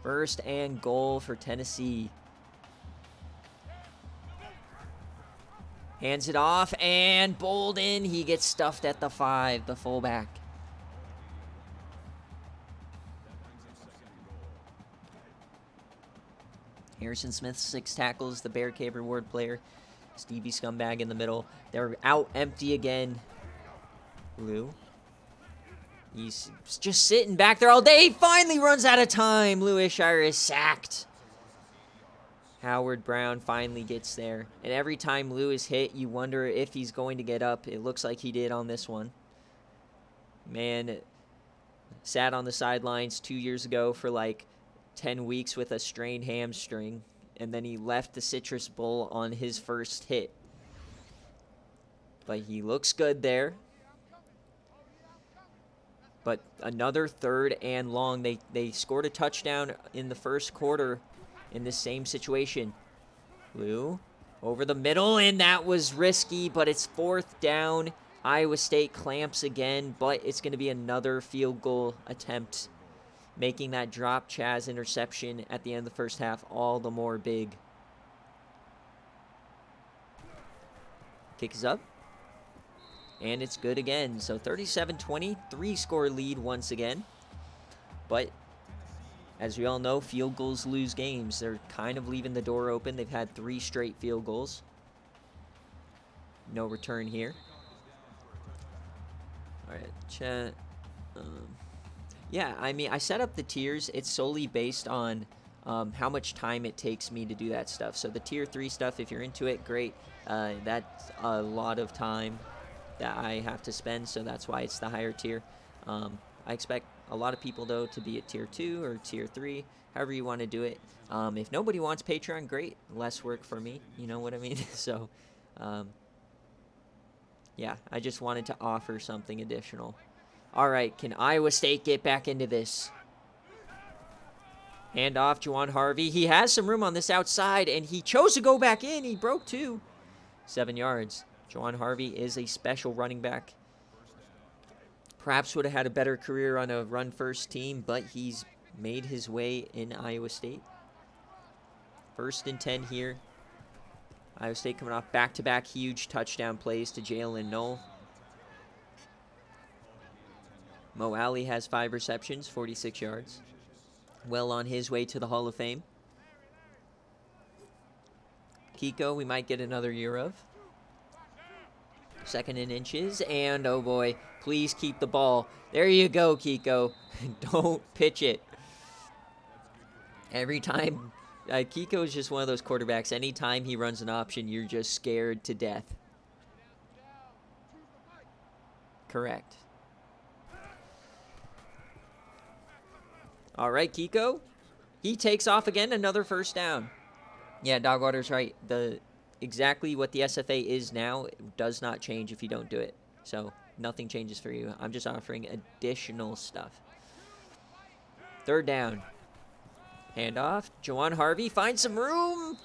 First and goal for Tennessee. Hands it off, and Bolden, he gets stuffed at the 5, the fullback. Harrison Smith, 6 tackles, the BearCave reward player. Stevie Scumbag in the middle. They're out empty again. Lou. He's just sitting back there all day. He finally runs out of time. Lou Ishire is sacked. Howard Brown finally gets there. And every time Lou is hit, you wonder if he's going to get up. It looks like he did on this one. Man, sat on the sidelines 2 years ago for like 10 weeks with a strained hamstring, and then he left the Citrus Bowl on his first hit. But he looks good there. But another third and long. They scored a touchdown in the first quarter in this same situation. Lou over the middle, and that was risky, but it's fourth down. Iowa State clamps again, but it's going to be another field goal attempt, making that drop Chaz interception at the end of the first half all the more big. Kick is up. And it's good again. So 37-20, 3-score lead once again. But as we all know, field goals lose games. They're kind of leaving the door open. They've had 3 straight field goals. No return here. All right, chat. Yeah, I mean, I set up the tiers. It's solely based on how much time it takes me to do that stuff. So the tier 3 stuff, if you're into it, great. That's a lot of time that I have to spend, so that's why it's the higher tier. I expect a lot of people, though, to be at tier 2 or tier 3, however you want to do it. If nobody wants Patreon, great. Less work for me, you know what I mean? So, yeah, I just wanted to offer something additional. All right, can Iowa State get back into this? Hand off, Juwan Harvey. He has some room on this outside, and he chose to go back in. He broke 2. 7 yards. Juwan Harvey is a special running back. Perhaps would have had a better career on a run-first team, but he's made his way in Iowa State. 1st and 10 here. Iowa State coming off back-to-back huge touchdown plays to Jalen Knoll. Mo Alley has 5 receptions, 46 yards. Well on his way to the Hall of Fame. Kiko, we might get another year of. 2nd and inches, and oh boy, please keep the ball. There you go, Kiko. Don't pitch it. Every time, Kiko is just one of those quarterbacks. Anytime he runs an option, you're just scared to death. Correct. All right, Kiko. He takes off again, another first down. Yeah, Dogwater's right. Exactly what the SFA is now does not change if you don't do it. So nothing changes for you. I'm just offering additional stuff. Third down. Handoff. Juwan Harvey finds some room.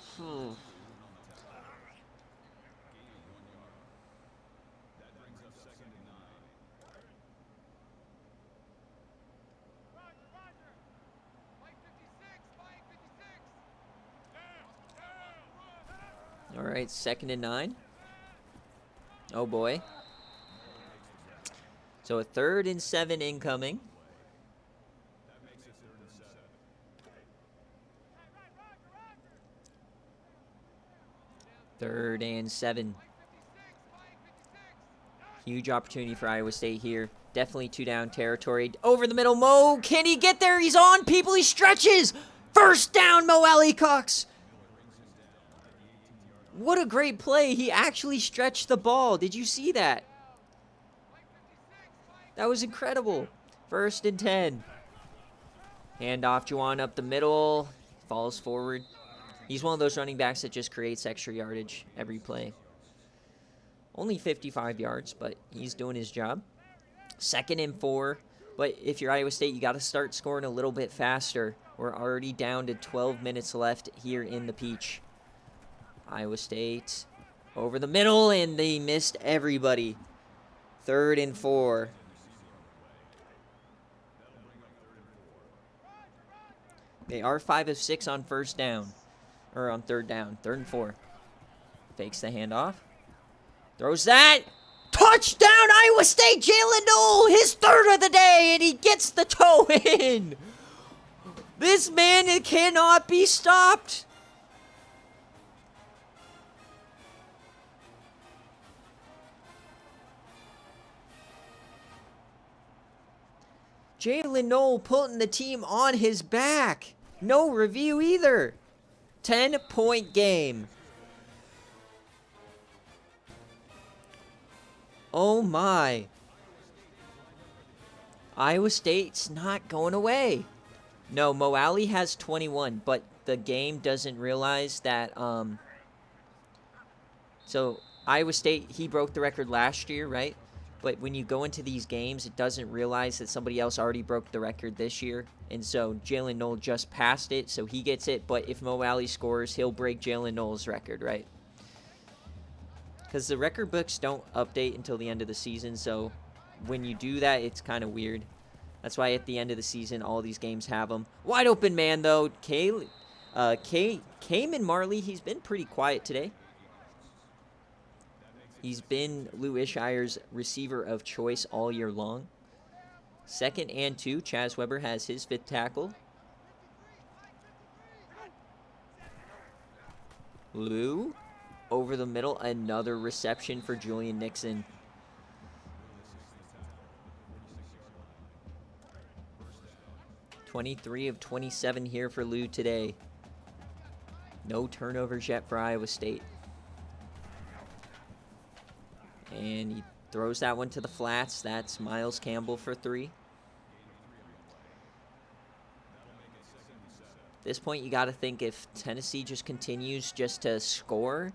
All right, 2nd and 9. Oh, boy. So a 3rd and 7 incoming. Third and 7. Huge opportunity for Iowa State here. Definitely 2-down territory. Over the middle, Mo. Can he get there? He's on people. He stretches. First down, Mo Alley-Cox. What a great play. He actually stretched the ball. Did you see that? That was incredible. 1st and 10. Handoff, Juwan up the middle. Falls forward. He's one of those running backs that just creates extra yardage every play. Only 55 yards, but he's doing his job. 2nd and 4. But if you're Iowa State, you got to start scoring a little bit faster. We're already down to 12 minutes left here in the Peach. Iowa State over the middle, and they missed everybody. 3rd and 4. They are 5 of 6 on 1st down. Or on 3rd down. 3rd and 4. Fakes the handoff. Throws that. Touchdown, Iowa State. Jalen Knoll, his 3rd of the day, and he gets the toe in. This man, it cannot be stopped. Jalen Knoll putting the team on his back. No review either. 10-point game. Oh my. Iowa State's not going away. No, Mo Alley has 21, but the game doesn't realize that. So Iowa State, he broke the record last year, right? But when you go into these games, it doesn't realize that somebody else already broke the record this year. And so Jalen Knoll just passed it, so he gets it. But if Mo Alley scores, he'll break Jalen Knoll's record, right? Because the record books don't update until the end of the season, so when you do that, it's kind of weird. That's why at the end of the season, all these games have them. Wide open man, though. Cayman Marley, he's been pretty quiet today. He's been Lou Ishire's receiver of choice all year long. 2nd and 2. Chaz Weber has his 5th tackle. Lou over the middle. Another reception for Julian Nixon. (23 of 27 here for Lou today. No turnovers yet for Iowa State. And he throws that one to the flats. That's Miles Campbell for 3. At this point, you got to think if Tennessee just continues just to score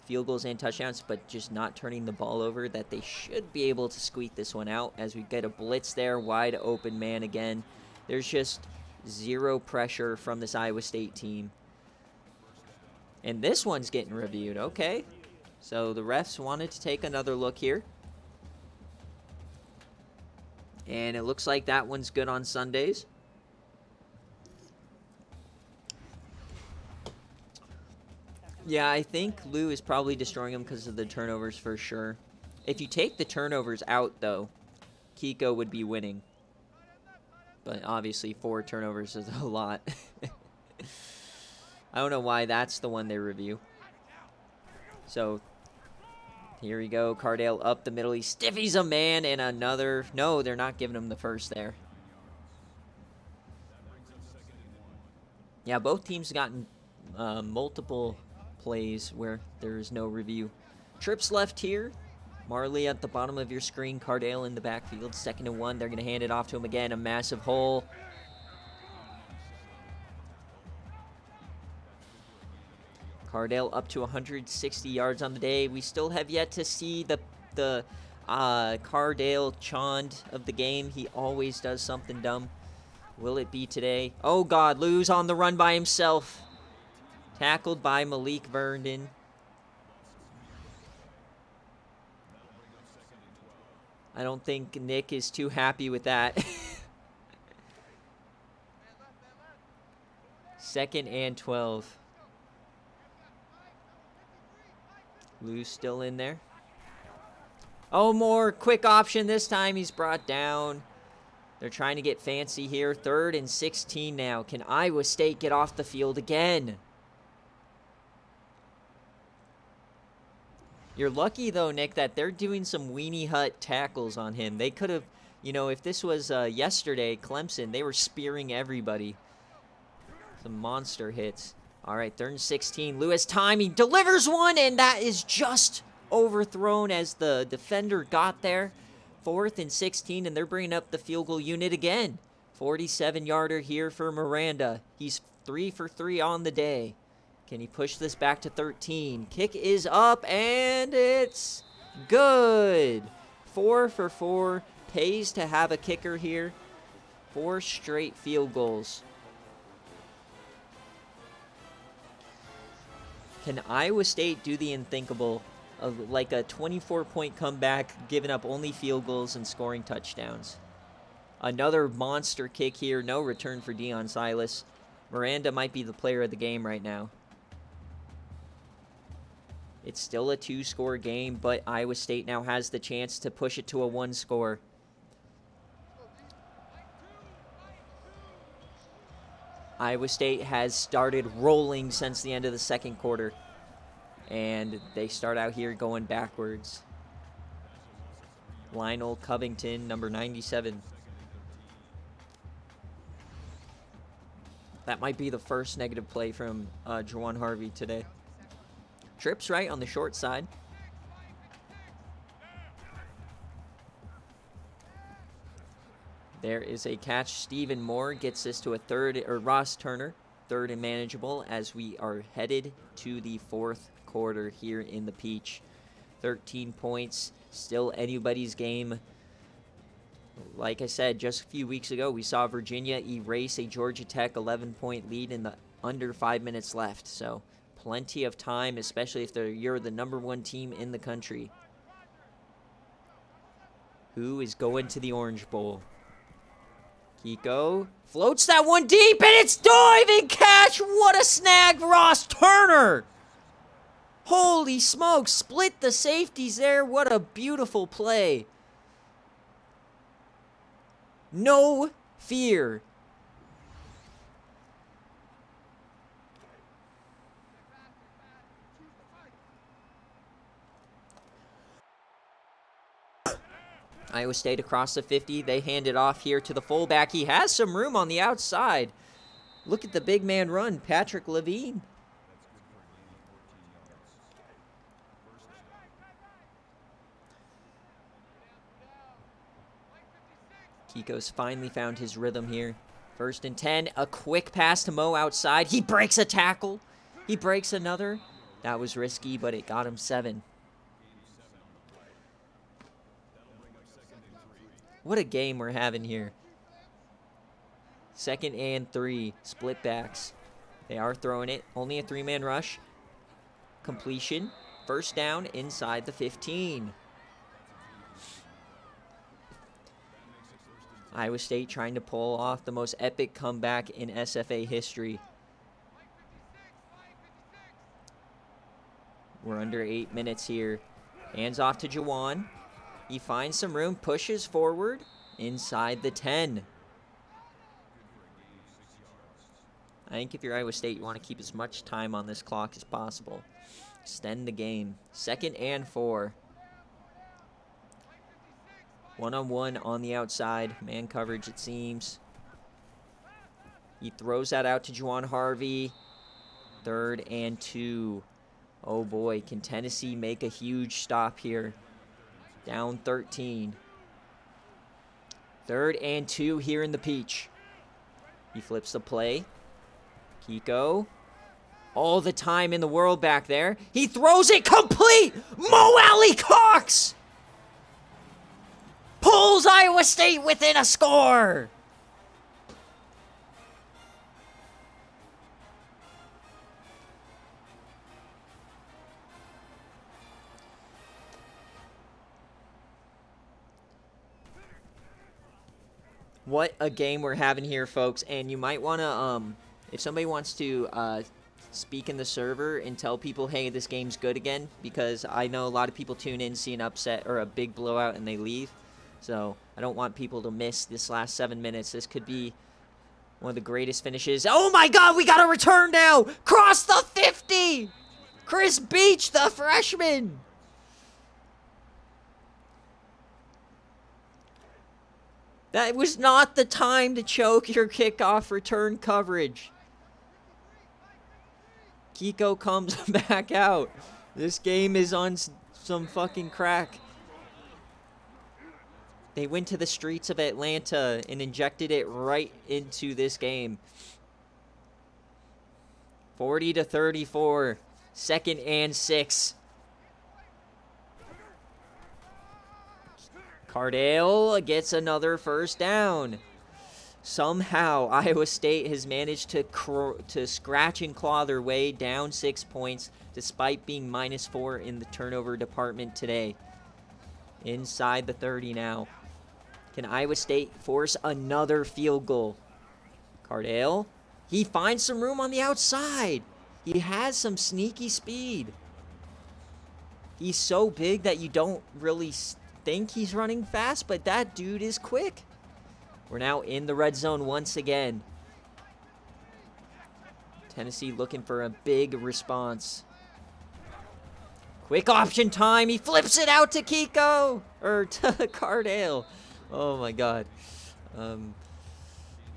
field goals and touchdowns, but just not turning the ball over, that they should be able to squeak this one out as we get a blitz there. Wide open man again. There's just zero pressure from this Iowa State team. And this one's getting reviewed. Okay. So the refs wanted to take another look here. And it looks like that one's good on Sundays. Yeah, I think Lou is probably destroying him because of the turnovers for sure. If you take the turnovers out, though, Kiko would be winning. But obviously 4 turnovers is a lot. I don't know why that's the one they review. So here we go. Cardale up the middle. He stiffies a man and another. No, they're not giving him the first there. Yeah, both teams gotten multiple plays where there is no review. Trips left here. Marley at the bottom of your screen. Cardale in the backfield. 2nd and 1. They're going to hand it off to him again. A massive hole. Cardale up to 160 yards on the day. We still have yet to see the Cardale Chond of the game. He always does something dumb. Will it be today? Oh, God. Lose on the run by himself. Tackled by Malik Vernon. I don't think Nick is too happy with that. 2nd and 12. Lou's still in there. Oh, more quick option this time. He's brought down. They're trying to get fancy here. 3rd and 16 now. Can Iowa State get off the field again? You're lucky, though, Nick, that they're doing some weenie hut tackles on him. They could have, you know, if this was yesterday, Clemson, they were spearing everybody. Some monster hits. All right, 3rd and 16. Lou has time. He delivers one, and that is just overthrown as the defender got there. 4th and 16, and they're bringing up the field goal unit again. 47-yarder here for Miranda. He's 3 for 3 on the day. Can he push this back to 13? Kick is up, and it's good. 4 for 4. Pays to have a kicker here. 4 straight field goals. Can Iowa State do the unthinkable of like a 24-point comeback, giving up only field goals and scoring touchdowns? Another monster kick here. No return for Deion Silas. Miranda might be the player of the game right now. It's still a 2-score game, but Iowa State now has the chance to push it to a 1-score. Iowa State has started rolling since the end of the 2nd quarter. And they start out here going backwards. Lionel Covington, number 97. That might be the first negative play from Juwan Harvey today. Trips right on the short side. There is a catch. Stephen Moore gets this to a 3rd, or Ross Turner, 3rd and manageable as we are headed to the 4th quarter here in the Peach. 13 points, still anybody's game. Like I said, just a few weeks ago, we saw Virginia erase a Georgia Tech 11-point lead in the under 5 minutes left. So plenty of time, especially if you're the number 1 team in the country. Who is going to the Orange Bowl? Kiko floats that one deep, and it's diving catch. What a snag, Ross Turner. Holy smokes, split the safeties there. What a beautiful play. No fear. Iowa State across the 50. They hand it off here to the fullback. He has some room on the outside. Look at the big man run, Patrick Levine. Kiko's finally found his rhythm here. 1st and 10. A quick pass to Mo outside. He breaks a tackle. He breaks another. That was risky, but it got him 7. What a game we're having here. 2nd and 3. Split backs. They are throwing it. Only a 3-man rush. Completion. 1st down inside the 15. Iowa State trying to pull off the most epic comeback in SFA history. We're under 8 minutes here. Hands off to Juwan. He finds some room, pushes forward inside the 10. I think if you're Iowa State, you want to keep as much time on this clock as possible. Extend the game. 2nd and 4. One-on-one on the outside. Man coverage, it seems. He throws that out to Juwan Harvey. 3rd and 2. Oh boy, can Tennessee make a huge stop here? Down 13. 3rd and 2 here in the Peach. He flips the play. Kiko. All the time in the world back there. He throws it complete! Mo Alley Cox! Pulls Iowa State within a score! What a game we're having here, folks. And you might want to, if somebody wants to speak in the server and tell people, hey, this game's good again, because I know a lot of people tune in, see an upset or a big blowout, and they leave. So I don't want people to miss this last 7 minutes. This could be one of the greatest finishes. Oh my God, we got a return now! Cross the 50! Chris Beach, the freshman! That was not the time to choke your kickoff return coverage. Kiko comes back out. This game is on some fucking crack. They went to the streets of Atlanta and injected it right into this game. 40-34. 2nd and 6. Cardale gets another first down. Somehow, Iowa State has managed to scratch and claw their way down 6 points, despite being -4 in the turnover department today. Inside the 30 now. Can Iowa State force another field goal? Cardale, he finds some room on the outside. He has some sneaky speed. He's so big that you don't really think he's running fast, but that dude is quick. We're now in the red zone once again. Tennessee looking for a big response. Quick option time. He flips it out to Kiko, or to Cardale. Oh my God. I'm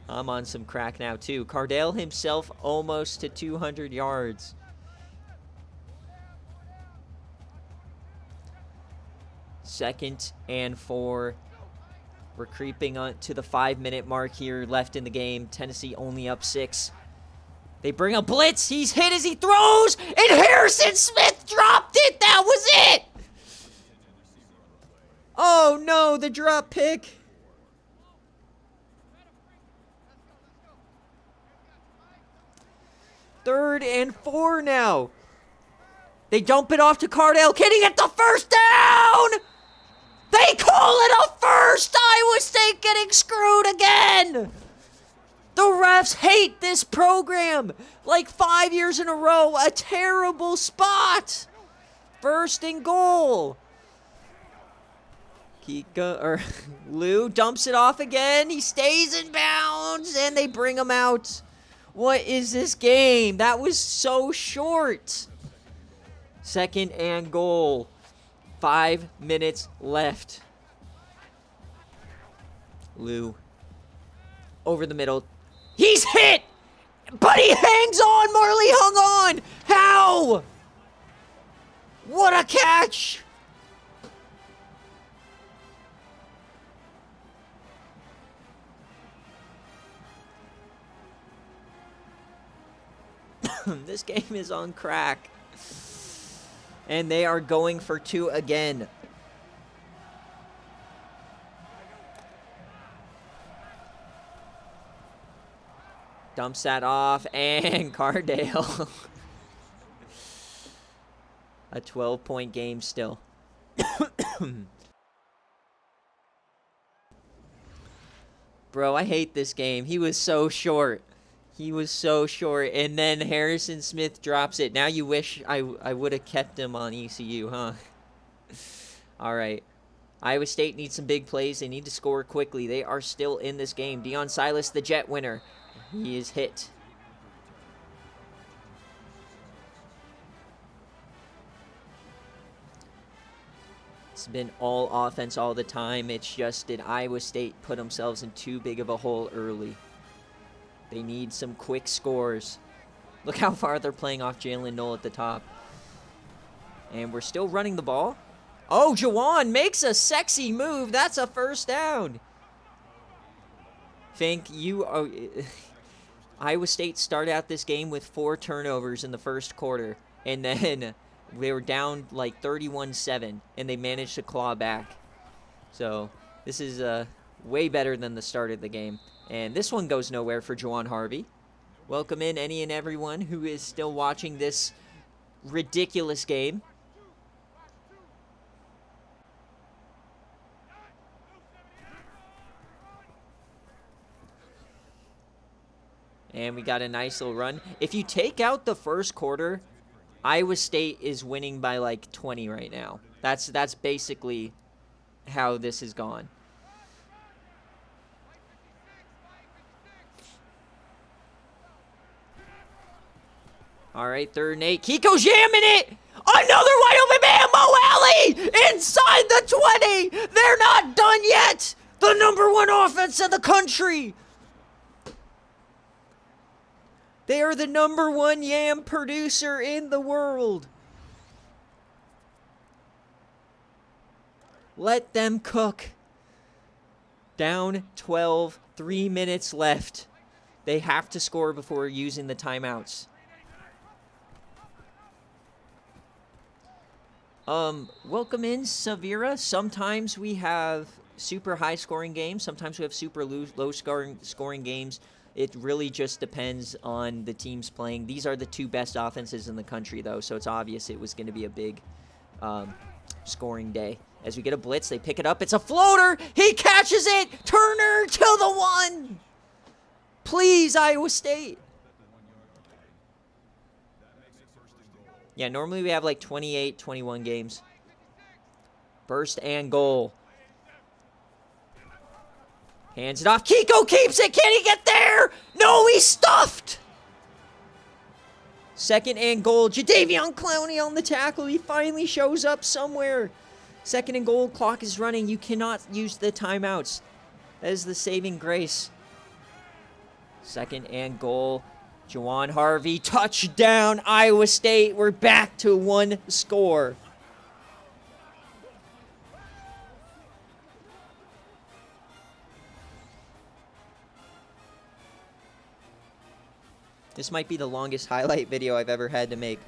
on some crack now too. Cardale himself almost to 200 yards. Second and 4. We're creeping on to the 5-minute mark here left in the game. Tennessee only up 6. They bring a blitz. He's hit as he throws, and Harrison Smith dropped it. That was it. Oh no, the drop pick. Third and 4 now. They dump it off to Cardale. Can he get the first down? They call it a first! Iowa State getting screwed again! The refs hate this program. Like 5 years in a row, a terrible spot. 1st and goal. Lou dumps it off again. He stays in bounds, and they bring him out. What is this game? That was so short. 2nd and goal. 5 minutes left. Lou. Over the middle. He's hit! But he hangs on! Marley hung on! How? What a catch! This game is on crack. And they are going for 2 again. Dumps that off, and Cardale. A 12-point game still. Bro, I hate this game. He was so short. He was so short, and then Harrison Smith drops it. Now you wish I would have kept him on ECU, huh? All right. Iowa State needs some big plays. They need to score quickly. They are still in this game. Deion Silas, the Jet winner. He is hit. It's been all offense all the time. It's just did Iowa State put themselves in too big of a hole early? They need some quick scores. Look how far they're playing off Jalen Knoll at the top. And we're still running the ball. Oh, Juwan makes a sexy move. That's a first down. Fink, Iowa State started out this game with 4 turnovers in the first quarter. And then they were down like 31-7. And they managed to claw back. So this is way better than the start of the game. And this one goes nowhere for Juwan Harvey. Welcome in any and everyone who is still watching this ridiculous game. And we got a nice little run. If you take out the first quarter, Iowa State is winning by like 20 right now. That's basically how this has gone. All right, 3rd and 8. Kiko's jamming it. Another wide open man. Mo Alley inside the 20. They're not done yet. The #1 offense in the country. They are the #1 yam producer in the world. Let them cook. Down 12, 3 minutes left. They have to score before using the timeouts. Welcome in, Savira. Sometimes we have super high-scoring games. Sometimes we have super low-scoring games. It really just depends on the teams playing. These are the 2 best offenses in the country, though, so it's obvious it was going to be a big scoring day. As we get a blitz, they pick it up. It's a floater. He catches it. Turner to the 1. Please, Iowa State. Yeah, normally we have like 28, 21 games. Burst and goal. Hands it off. Kiko keeps it. Can he get there? No, he's stuffed. 2nd and goal. Jadeveon Clowney on the tackle. He finally shows up somewhere. 2nd and goal. Clock is running. You cannot use the timeouts. That is the saving grace. 2nd and goal. Juwan Harvey, touchdown, Iowa State. We're back to 1 score. This might be the longest highlight video I've ever had to make.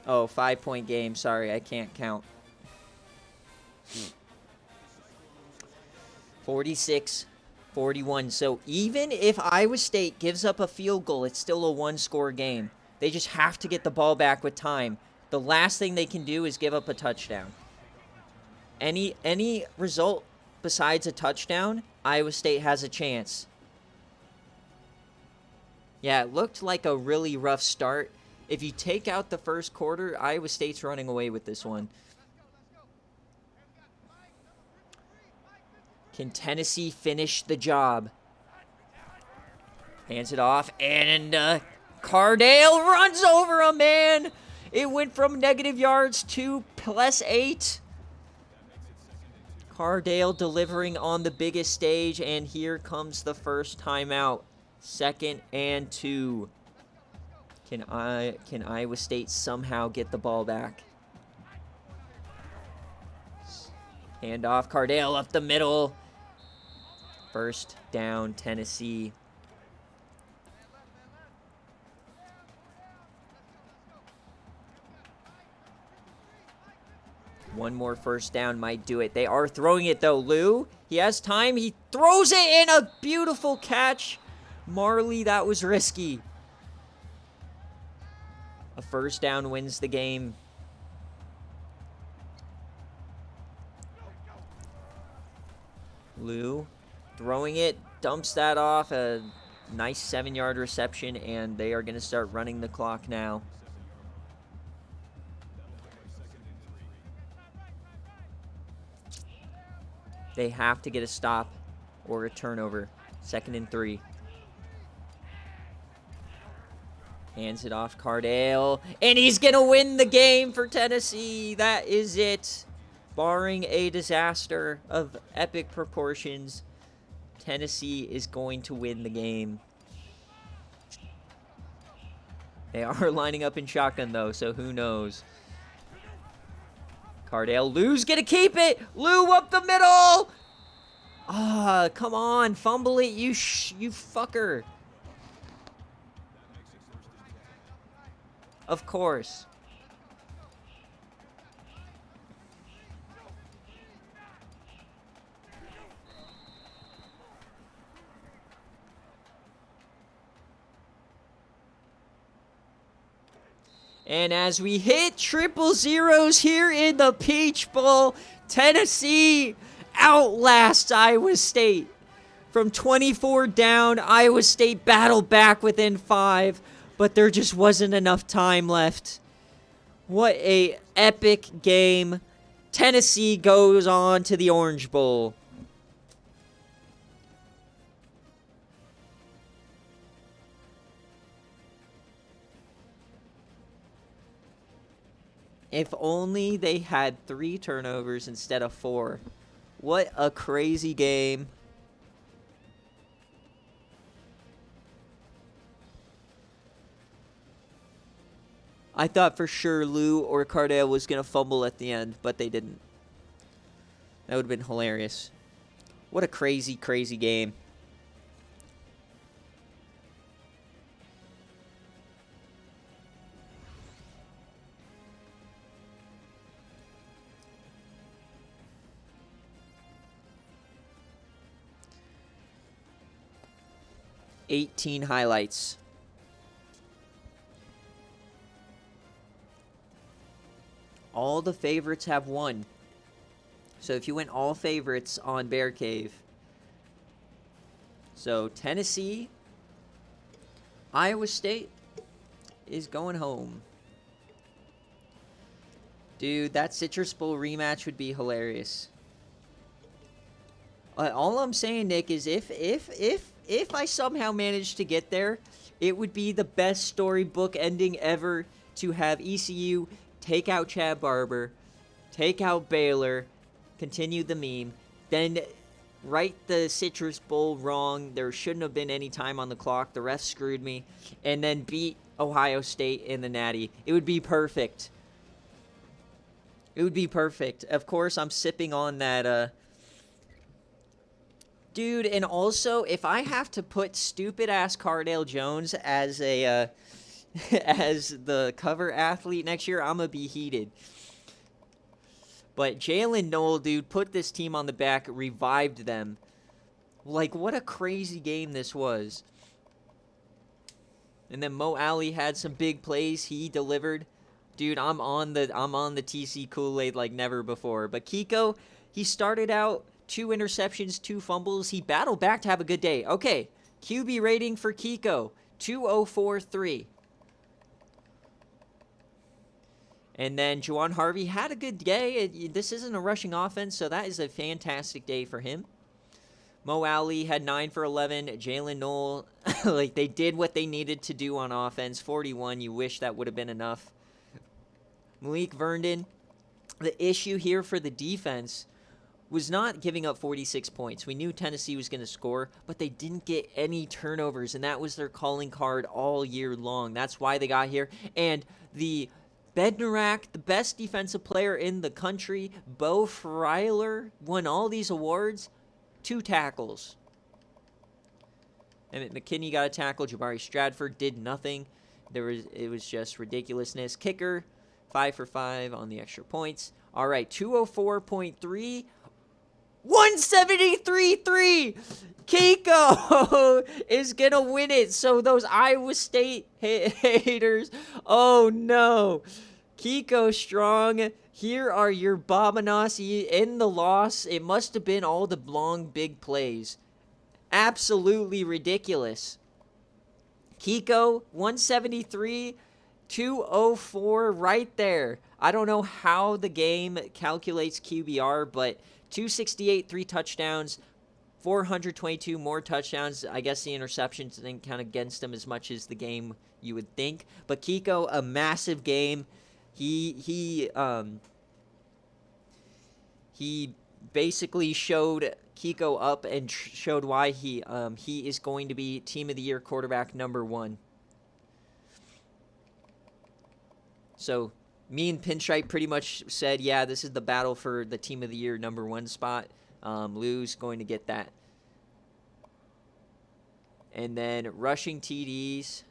Oh, 5-point game. Sorry, I can't count. 46-41. So even if Iowa State gives up a field goal, it's still a 1-score game. They just have to get the ball back with time. The last thing they can do is give up a touchdown. Any result besides a touchdown, Iowa State has a chance. Yeah, it looked like a really rough start. If you take out the first quarter, Iowa State's running away with this one. Can Tennessee finish the job? Hands it off, and Cardale runs over a man. It went from negative yards to +8. Cardale delivering on the biggest stage, and here comes the first timeout. 2nd and 2. Can Iowa State somehow get the ball back? Hand off, Cardale up the middle. First down, Tennessee. One more first down might do it. They are throwing it, though. Lou, he has time. He throws it in. A beautiful catch. Marley, that was risky. A first down wins the game. Lou throwing it, dumps that off. A nice 7-yard reception, and they are going to start running the clock now. They have to get a stop or a turnover. 2nd and 3. Hands it off, Cardale. And he's going to win the game for Tennessee. That is it. Barring a disaster of epic proportions, Tennessee is going to win the game. They are lining up in shotgun, though, so who knows. Cardale. Lou's going to keep it. Lou up the middle. Ah, come on. Fumble it, you fucker. Of course. And as we hit triple zeros here in the Peach Bowl, Tennessee outlasts Iowa State. From 24 down, Iowa State battled back within 5, but there just wasn't enough time left. What a epic game. Tennessee goes on to the Orange Bowl. If only they had 3 turnovers instead of 4. What a crazy game. I thought for sure Lou or Cardale was going to fumble at the end, but they didn't. That would have been hilarious. What a crazy, crazy game. $18 highlights. All the favorites have won. So if you went all favorites on BearCave. So Tennessee, Iowa State is going home. Dude, that Citrus Bowl rematch would be hilarious. All I'm saying, Nick, is if I somehow managed to get there, it would be the best storybook ending ever to have ECU take out Chad Barber, take out Baylor, continue the meme, then write the Citrus Bowl wrong. There shouldn't have been any time on the clock. The refs screwed me. And then beat Ohio State in the Natty. It would be perfect. It would be perfect. Of course, I'm sipping on that, dude, and also, if I have to put stupid-ass Cardale Jones as a, as the cover athlete next year, I'm going to be heated. But Jalen Noel, dude, put this team on the back, revived them. Like, what a crazy game this was. And then Mo Alley had some big plays. He delivered. Dude, I'm on the TC Kool-Aid like never before. But Kiko, he started out 2 interceptions, 2 fumbles. He battled back to have a good day. Okay, QB rating for Kiko, 2.043. And then Juwan Harvey had a good day. This isn't a rushing offense, so that is a fantastic day for him. Mo Alley had 9 for 11. Jalen Noel, like, they did what they needed to do on offense. 41, you wish that would have been enough. Malik Vernon, the issue here for the defense was not giving up 46 points. We knew Tennessee was going to score, but they didn't get any turnovers, and that was their calling card all year long. That's why they got here. And the Bednarak, the best defensive player in the country, Bo Freiler, won all these awards. 2 tackles. And McKinney got a tackle. Jabari Stratford did nothing. It was just ridiculousness. Kicker, 5 for 5 on the extra points. All right, 204.3. 173.3. Kiko is going to win it. So those Iowa State haters, oh no. Kiko strong. Here are your Bobanasi in the loss. It must have been all the long big plays. Absolutely ridiculous. Kiko, 173, 204 right there. I don't know how the game calculates QBR, but 268, 3 touchdowns, 422 more touchdowns. I guess the interceptions didn't count against him as much as the game you would think. But Kiko, a massive game. He basically showed Kiko up and showed why he is going to be Team of the Year quarterback #1. So me and Pinstripe pretty much said, yeah, this is the battle for the Team of the Year #1 spot. Lou's going to get that. And then rushing TDs,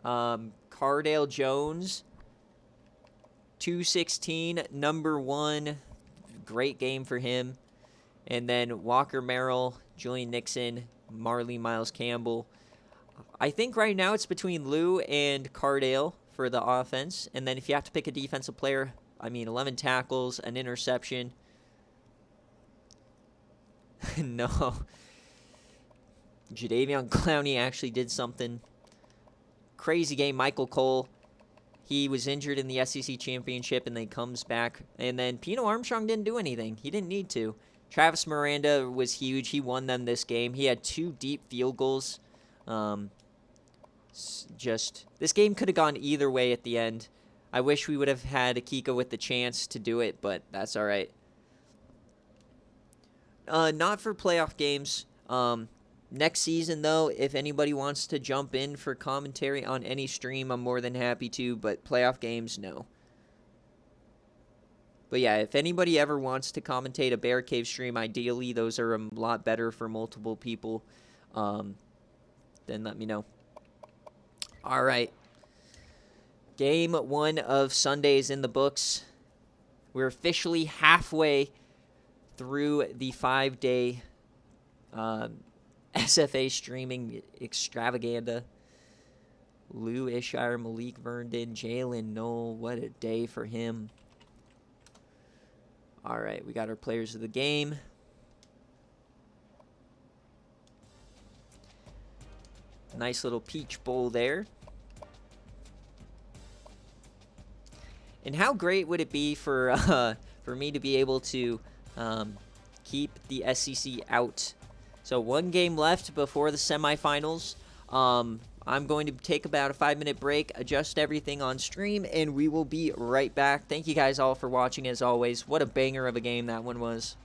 Cardale Jones, 216, #1. Great game for him. And then Walker Merrill, Julian Nixon, Marley Miles Campbell. I think right now it's between Lou and Cardale for the offense. And then if you have to pick a defensive player, 11 tackles, an interception. No. Jadeveon Clowney actually did something. Crazy game. Michael Cole, he was injured in the SEC championship and then comes back. And then Pino Armstrong didn't do anything. He didn't need to. Travis Miranda was huge. He won them this game. He had 2 deep field goals. This game could have gone either way at the end. I wish we would have had Akiko with the chance to do it, but that's all right. Not for playoff games. Next season, though, if anybody wants to jump in for commentary on any stream, I'm more than happy to, but playoff games, no. But yeah, if anybody ever wants to commentate a BearCave stream, ideally those are a lot better for multiple people. Then let me know. All right. Game 1 of Sundays in the books. We're officially halfway through the 5-day SFA streaming extravaganza. Lou Ishire, Malik Verndon, Jalen Knoll. What a day for him. All right, we got our players of the game. Nice little peach bowl there. And how great would it be for me to be able to keep the SEC out? So 1 game left before the semifinals. I'm going to take about a 5-minute break, adjust everything on stream, and we will be right back. Thank you guys all for watching as always. What a banger of a game that one was.